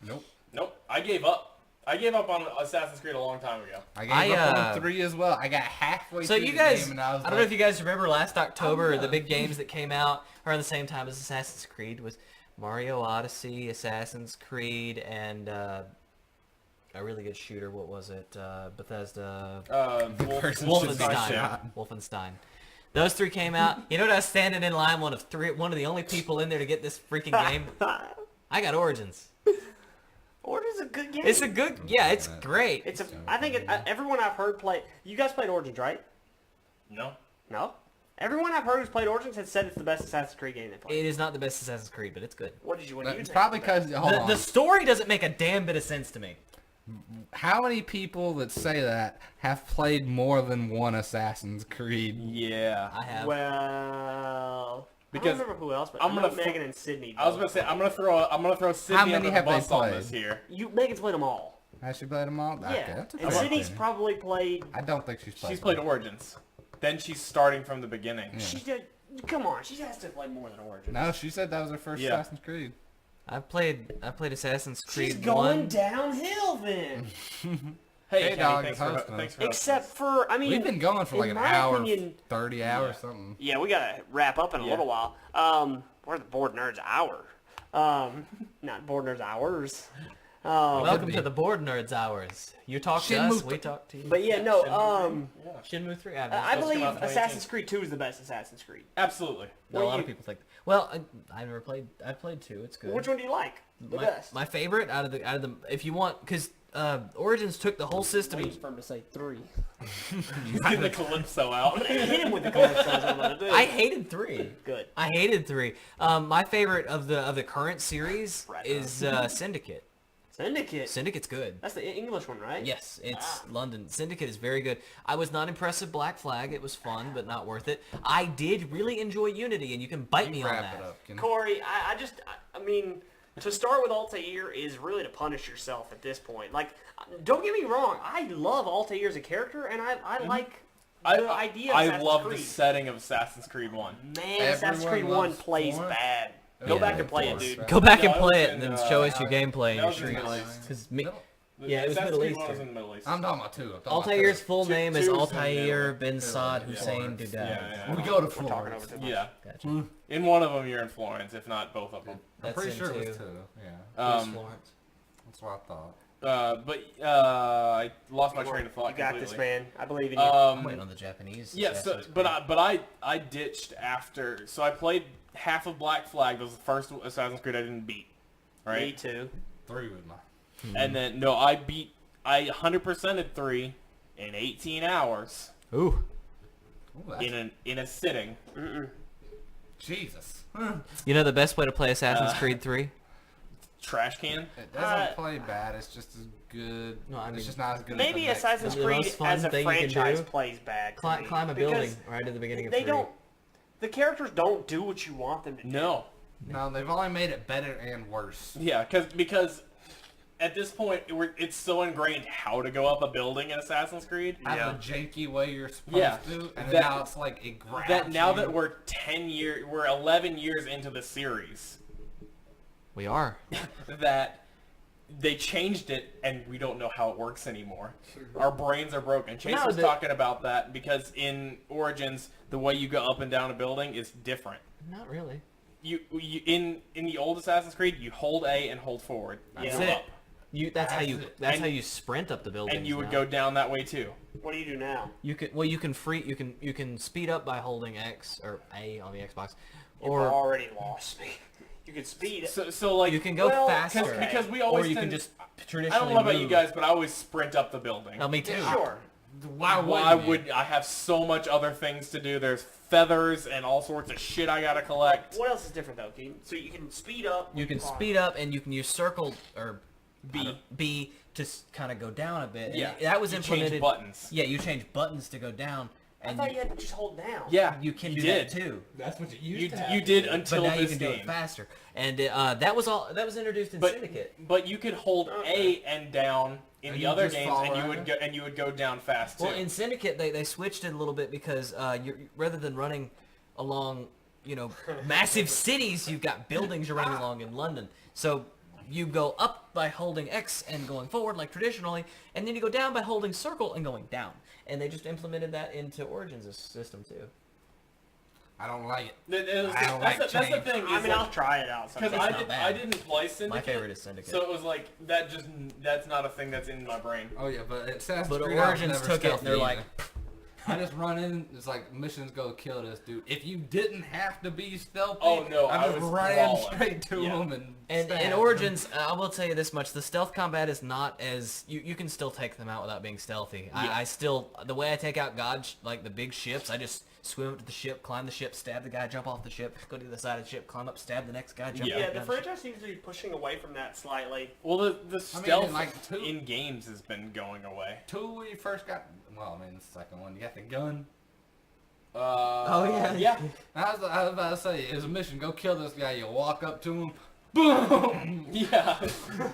Nope. Nope. I gave up. I gave up on Assassin's Creed a long time ago. I gave I, up uh, on 3 as well. I got halfway So through you the guys, game and I was don't know like, if you guys remember last October, Oh, the no. big games that came out around the same time as Assassin's Creed was Mario Odyssey, Assassin's Creed, and a really good shooter. What was it? Bethesda. person should be Wolfenstein. shot. Wolfenstein. Those 3 came out. You know what? I was standing in line, one of the only people in there to get this freaking game. I got Origins. Origins is a good game. It's a good, yeah, it's great. It's a. I think everyone I've heard play. You guys played Origins, right? No. No. Everyone I've heard who's played Origins has said it's the best Assassin's Creed game they played. It is not the best Assassin's Creed, but it's good. What did you? What do you It's think? probably because, hold on. The story doesn't make a damn bit of sense to me. How many people that say that have played more than one Assassin's Creed? Yeah. I have. Well, Because I don't remember who else, but I'm I know gonna Megan and Sydney. I was gonna say I'm gonna throw Sydney many under the have they bus on played? this here. Megan's played them all. Has she played them all? Okay, Yeah, that's a and fair Sydney's opinion. probably played. I don't think she's played. She's played them. Origins. Then she's starting from the beginning. Yeah. She did. Come on, she has to play more than Origins. No, she said that was her first Yeah. Assassin's Creed. I played Assassin's Creed She's going 1. downhill then. Hey, Hey, Kenny, dog, thanks it's for, hosting thanks us. for hosting Except us. for, I mean, We've been going for like in an my hour, opinion- 30 hours, something. yeah, we gotta wrap up in a Yeah. little while. We're the Board Nerds Hour. Not Board Nerds Hours. Welcome be. to the Board Nerds Hours. You talk to Shenmue us, we talk to you. But yeah, no. Shenmue 3. I Supposed to come believe out in 2018. Assassin's Creed 2 is the best Assassin's Creed. Absolutely. a lot of people think. Well, I never played. I played 2. It's good. Which one do you like? The my, best. my favorite out of the if you want, because Origins took the whole system. Waiting for him to say 3. He's getting the Calypso out. Hit him with the Calypsos. I'm gonna do. I hated 3. Good. I hated 3. My favorite of the current series Right. is Syndicate. Syndicate. Syndicate's good. That's the English one, right? Yes, it's London. Syndicate is very good. I was not impressed with Black Flag. It was fun, but not worth it. I did really enjoy Unity, and you can bite me on Wrap that. it up, Kenny. Corey, I mean, to start with Altair is really to punish yourself at this point. Like, don't get me wrong, I love Altair as a character, and I like the idea of I Assassin's love Creed. the setting of Assassin's Creed 1. Man, Assassin's Creed Everyone 1 loves plays Florence. bad. Go Yeah, back and play it, Florence, dude. right? Go back No, and I play was it, and in, then show us your gameplay and that your was in streams. Middle East. Because me, The yeah, it was Assassin's Middle Creed East. 1 was in the Middle East. I'm talking about 2. I'm talking about Altair's two. full Two- name is two's in Altair there. bin Saad Yeah. Hussein Florence. Dudad. Yeah. We go to We're talking over Florence. too much. Yeah. Gotcha. In one of them, you're in Florence, if not both of them. I'm That's pretty in sure it two. was 2. Yeah. Who's Um, Florence? That's what I thought. I lost my train of thought You got completely. this, man. I believe in you. I'm waiting on the Japanese. Yeah, so, Assassin's but I ditched after. So I played half of Black Flag. That was the first Assassin's Creed I didn't beat. Me Right? too. 3 with my. And then no, I 100%ed 3 in 18 hours Creed. Ooh. Ooh, that's in a sitting. Jesus. You know the best way to play Assassin's Creed 3? Trash can. It doesn't play bad. It's just as good. No, I mean, it's just not as good. Maybe as the next Assassin's The Creed most fun as a thing you can franchise do? plays bad. to me, Climb a because building right at the beginning of They 3. don't. The characters don't do what you want them to do. No. No, they've only made it better and worse. Yeah, because at this point it's so ingrained how to go up a building in Assassin's Creed. Have a janky way you're supposed Yeah. to, and then That- now it's like it grabs That now you. that we're 11 years into the series, We are. that they changed it and we don't know how it works anymore. Our brains are broken. Chase No, was the- talking about that because in Origins, the way you go up and down a building is different. Not really. You in the old Assassin's Creed, you hold A and hold forward. You That's go it. up, That's how you. it. That's And- how you sprint up the buildings. and you would now. go down that way too. What do you do now? You can. Well, you can free. You can speed up by holding X or A on the Xbox, You've or already lost me. You can speed it. So like you can go Well, faster. because we always or you can tend- just I traditionally. don't know about you move. guys, but I always sprint up the building. No, me too. Sure. Why Why wouldn't would I have so much other things to do? There's feathers and all sorts of shit I gotta collect. What else is different though? So you can speed up. You can climb. speed up, and you can use circle or B. B to kind of go down a bit. And Yeah, that was you change implemented. buttons. Yeah, you change buttons to go down, I and thought you had to just hold down. Yeah, you can do did. that too. That's what You did until But now you this can do game. it faster, and that was all. That was introduced in But Syndicate. but you could hold A and down in And the you other just games, fall and you right would in? go down fast too. Well, in Syndicate, they switched it a little bit because rather than running along, massive cities, you've got buildings you're running along in London. So you go up by holding X and going forward like traditionally, and then you go down by holding circle and going down. And they just implemented that into Origins' system too. I don't like it. That's don't like the change. thing. I is, mean, like, I'll try it out. Because sometime. not bad. I didn't play Syndicate. My favorite is Syndicate. So it was like that's not a thing that's in my brain. Oh yeah, but Assassin's But Creed I was Origins never took it, and stealthy they're like, either. I just run in. It's like missions go kill this dude. If you didn't have to be stealthy, Oh, no, I I just was ran crawling. straight to Yeah. him and. And stabbed in him. Origins, I will tell you this much: the stealth combat is not as you can still take them out without being stealthy. I still the way I take out like the big ships, I just swim up to the ship, climb the ship, stab the guy, jump off the ship, go to the side of the ship, climb up, stab the next guy, jump. Yeah, Yeah, back the down the ship. franchise seems to be pushing away from that slightly. Well, the I mean, stealth like, two- in games has been going away. 2 when you first got. Well, I mean the second one, you got the gun. Oh, yeah. Yeah. I was about to say, it was a mission. Go kill this guy. You walk up to him, Boom! Yeah.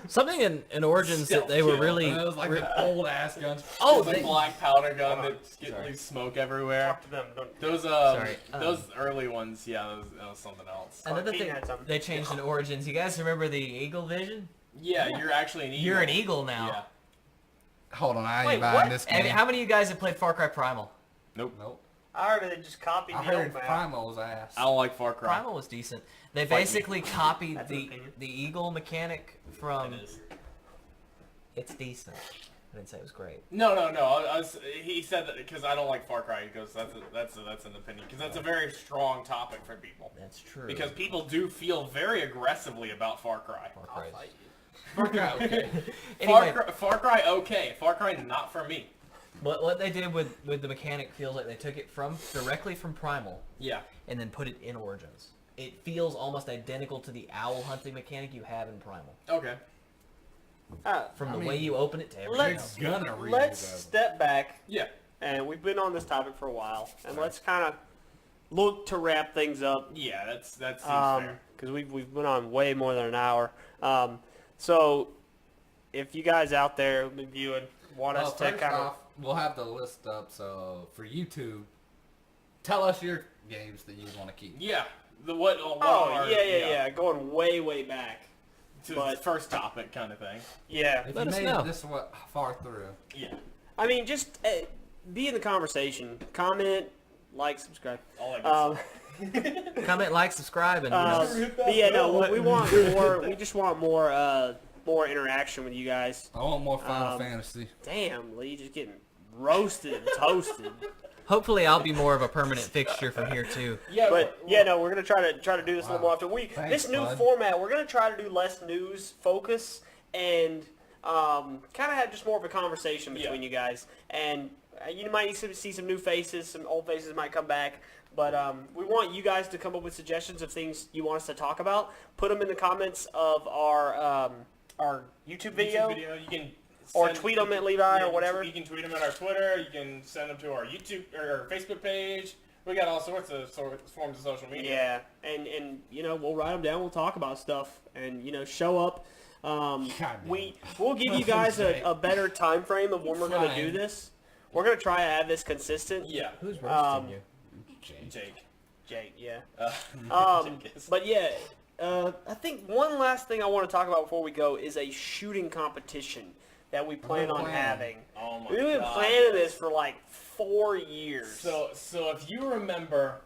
Something in Origins that they were Stealth really. It was like the old ass guns. Oh, It's a they, black powder gun Hold on. that Sorry. leaves smoke everywhere. Talk to them. Don't. Those Sorry, those early ones, yeah, that was something else. another Keaton thing had something. they changed in Origins. You guys remember the Eagle Vision? Yeah, you're actually an eagle. You're an eagle now. Yeah. Hold on, I ain't Wait, buying what? this And game. how many of you guys have played Far Cry Primal? Nope. I heard they just copied I the old heard map. Primal's ass. I don't like Far Cry. Primal was decent. They Fight me. basically copied That's an the opinion. eagle mechanic from. It is. It's decent. I didn't say it was great. No. He said that because I don't like Far Cry. He goes, that's an opinion because that's a very strong topic for people. That's true. Because people do feel very aggressively about Far Cry. Far I'll Cry. fight you. Far Cry, okay. Anyway, Far Cry, okay. Far Cry, not for me. what they did with the mechanic feels like they took it directly from Primal Yeah. and then put it in Origins. It feels almost identical to the owl hunting mechanic you have in Primal. Okay. From I the mean, way you open it to everything Let's else. let's step back, Yeah. and we've been on this topic for a while, and let's kind of look to wrap things up. Yeah, that seems fair. Because we've been on way more than an hour. So if you guys out there who've been viewing want Well, us to first kind of off, we'll have the list up, so for YouTube, tell us your games that you want to keep. Yeah. yeah, going way back. To but- the first topic kind of thing. Yeah, If Let you us made know. it this far through. Yeah. I mean, just be in the conversation, comment, like, subscribe. All I guess. Comment, like, subscribe, and But yeah, no, we want more. We just want more interaction with you guys. I want more Final Um, Fantasy. Damn, Lee, just getting roasted and toasted. hopefully I'll be more of a permanent fixture from here too. Yeah, But yeah, no, we're gonna try to do this a little more often. Thanks, This new bud. format, we're gonna try to do less news focus and kind of have just more of a conversation between you guys. And you might need to see some new faces, some old faces might come back. But we want you guys to come up with suggestions of things you want us to talk about. Put them in the comments of our YouTube video. You can Or tweet them at Levi or whatever. You can tweet them at our Twitter. You can send them to our YouTube or our Facebook page. We got all sorts of forms of social media. Yeah, and we'll write them down. We'll talk about stuff, and show up. We'll give you guys a better time frame of when we're going to do this. We're going to try to have this consistent. Yeah. Who's roasting you? Jake. Yeah. Jake is. But yeah, I think one last thing I want to talk about before we go is a shooting competition that we plan on having. Oh my We've been God. planning this for like 4 years. So if you remember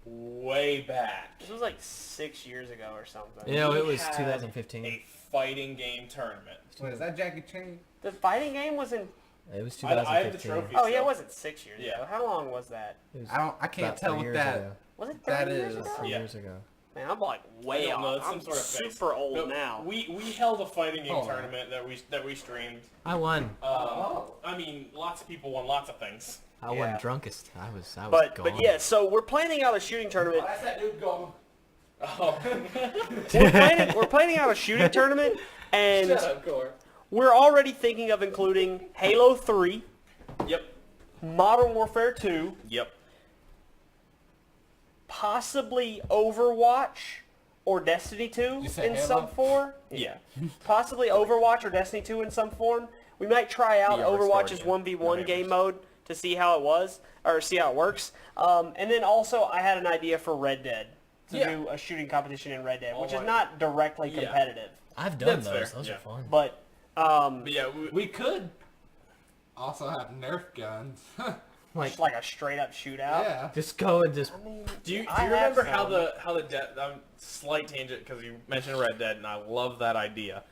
way back, This was like 6 years ago or something. It was had 2015. a fighting game tournament. Wait, is that Jackie Chan? The fighting game was in. It was I have the 2015. trophy. Oh yeah, So- it wasn't 6 years Yeah. ago. How long was that? It was I can't about tell 3 what years that. ago. Was it 30 That years is- ago? 3 Yeah. years ago. Man, I'm like way I don't know, off. it's some I'm sort of phase. super old But now. We held a fighting game Hold on. tournament that we streamed. I won. I mean, lots of people won lots of things. I Yeah. won drunkest. I was But gone. yeah, so we're planning out a shooting tournament. That's that dude going. Oh, We're planning out a shooting tournament, and Core. we're already thinking of including Halo 3, Yep. Modern Warfare 2, Yep. possibly Overwatch or Destiny 2 You say in Halo? some form. Yeah. Possibly Overwatch or Destiny 2 in some form. We might try out Yeah, we're Overwatch's starting it. 1v1 game mode to see how it was, or see how it works. And then also, I had an idea for Red Dead to Yeah. do a shooting competition in Red Dead, which is my- not directly Yeah. competitive, I've done That's those. fair, Those yeah. are fun. but But yeah, We could also have Nerf guns. Like, just like a straight up shootout. Yeah. just go and just. I mean, do you I have remember how some. slight tangent because you mentioned Red Dead and I love that idea.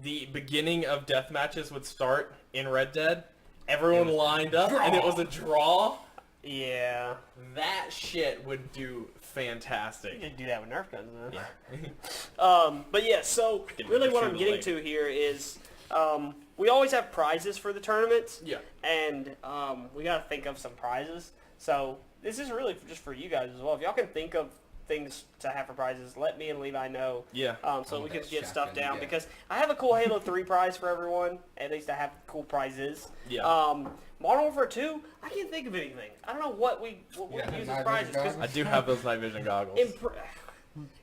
The beginning of death matches would start in Red Dead. Everyone lined up and it was a draw. Yeah, That shit would do fantastic. you could do that with Nerf guns, though. Yeah. But yeah, so Getting really to what shoot I'm it getting later. to here is we always have prizes for the tournaments. Yeah. And we got to think of some prizes. So this is really just for you guys as well. If y'all can think of things to have for prizes, let me and Levi know. Yeah. So we can that get stuff shotgun down you get. because I have a cool Halo 3 prize for everyone. At least I have cool prizes. Yeah. Modern Warfare 2, I can't think of anything. I don't know what we Yeah, use night as prizes. vision 'cause I do have those night vision goggles.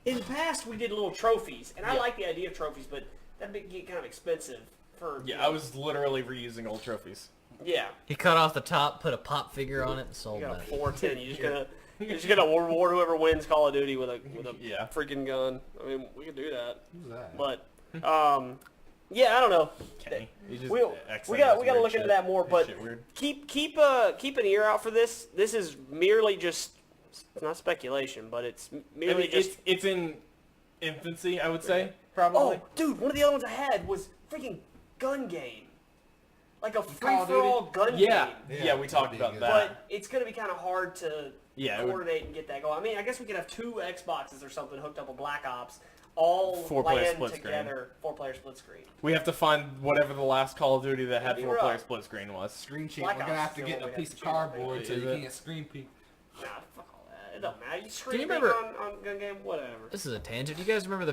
In the past, we did little trophies, and I Yeah. like the idea of trophies, but that'd get kind of expensive for. Yeah, I was literally reusing old trophies. Yeah. He cut off the top, put a pop figure on it, and You sold got a that. 410. You're just gonna reward whoever wins Call of Duty with a Yeah. freaking gun. I mean, we could do that, Who's that? but yeah, I don't know. Kenny. He just We accidentally got does we got to weird look into shit. that more, His but shit weird. keep an ear out for this. This is merely just it's not speculation, but it's I merely mean, just. it's in infancy, I would say, probably. Oh, dude, one of the other ones I had was freaking gun game, like a free Call of for all gun Yeah, game. yeah, we talked that'd be about good. that. But it's gonna be kind of hard to Yeah, it would- coordinate and get that going. I mean, I guess we could have 2 Xboxes or something hooked up with Black Ops, all 4-player land split screen. together, 4-player split screen. We have to find whatever the last Call of Duty that had Be 4-player rough. split screen was. Screen cheat. Black We're gonna Ops have to is get the a one we piece have of to choose. cardboard so Is you it? can't screen peek. Nah, fuck all that. It don't matter. You screen you peek remember- on gun game, whatever. This is a tangent. You guys remember the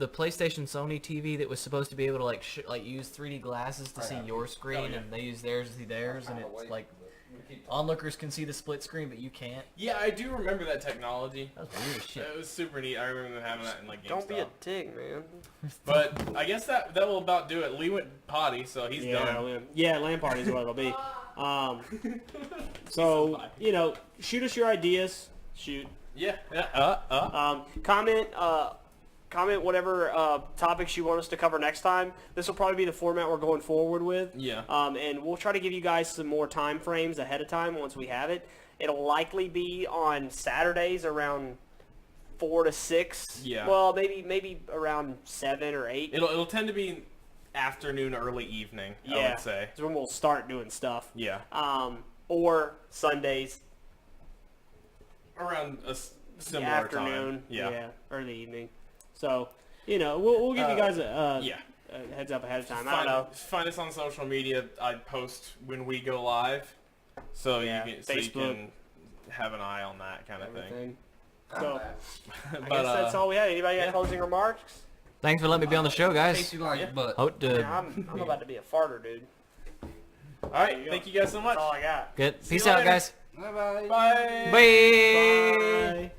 PlayStation Sony TV that was supposed to be able to like use 3D glasses to see your screen, and they use theirs to see theirs, and it's like onlookers can see the split screen, but you can't. Yeah, I do remember that technology. That was weird as shit. It was super neat. I remember them having that in like GameStop. Don't be a dick, man. But I guess that will about do it. Lee went potty, so he's done. Yeah, LAN party is what it'll be. So shoot us your ideas. Shoot. Yeah. Comment whatever topics you want us to cover next time. This will probably be the format we're going forward with. Yeah. And we'll try to give you guys some more time frames ahead of time once we have it. It'll likely be on Saturdays around 4 to 6. Yeah. Well, maybe around 7 or 8. It'll tend to be afternoon, early evening. I would say. That's when we'll start doing stuff. Yeah. Or Sundays, Around a similar afternoon. time. Yeah. Early evening. So, we'll give you guys a Yeah. heads up ahead of time. I don't know. Find us on social media. I post when we go live, so Yeah, you can Facebook. have an eye on that kind of thing. Everything. So, I But, guess that's all we had. Anybody got closing remarks? Thanks for letting me be on the show, guys. Tasty like butt. Hope to Yeah, I'm about to be a farter, dude. All right. Thank you guys so much. That's all I got. get. See Peace you out, later. guys. Bye bye. Bye. Bye. Bye.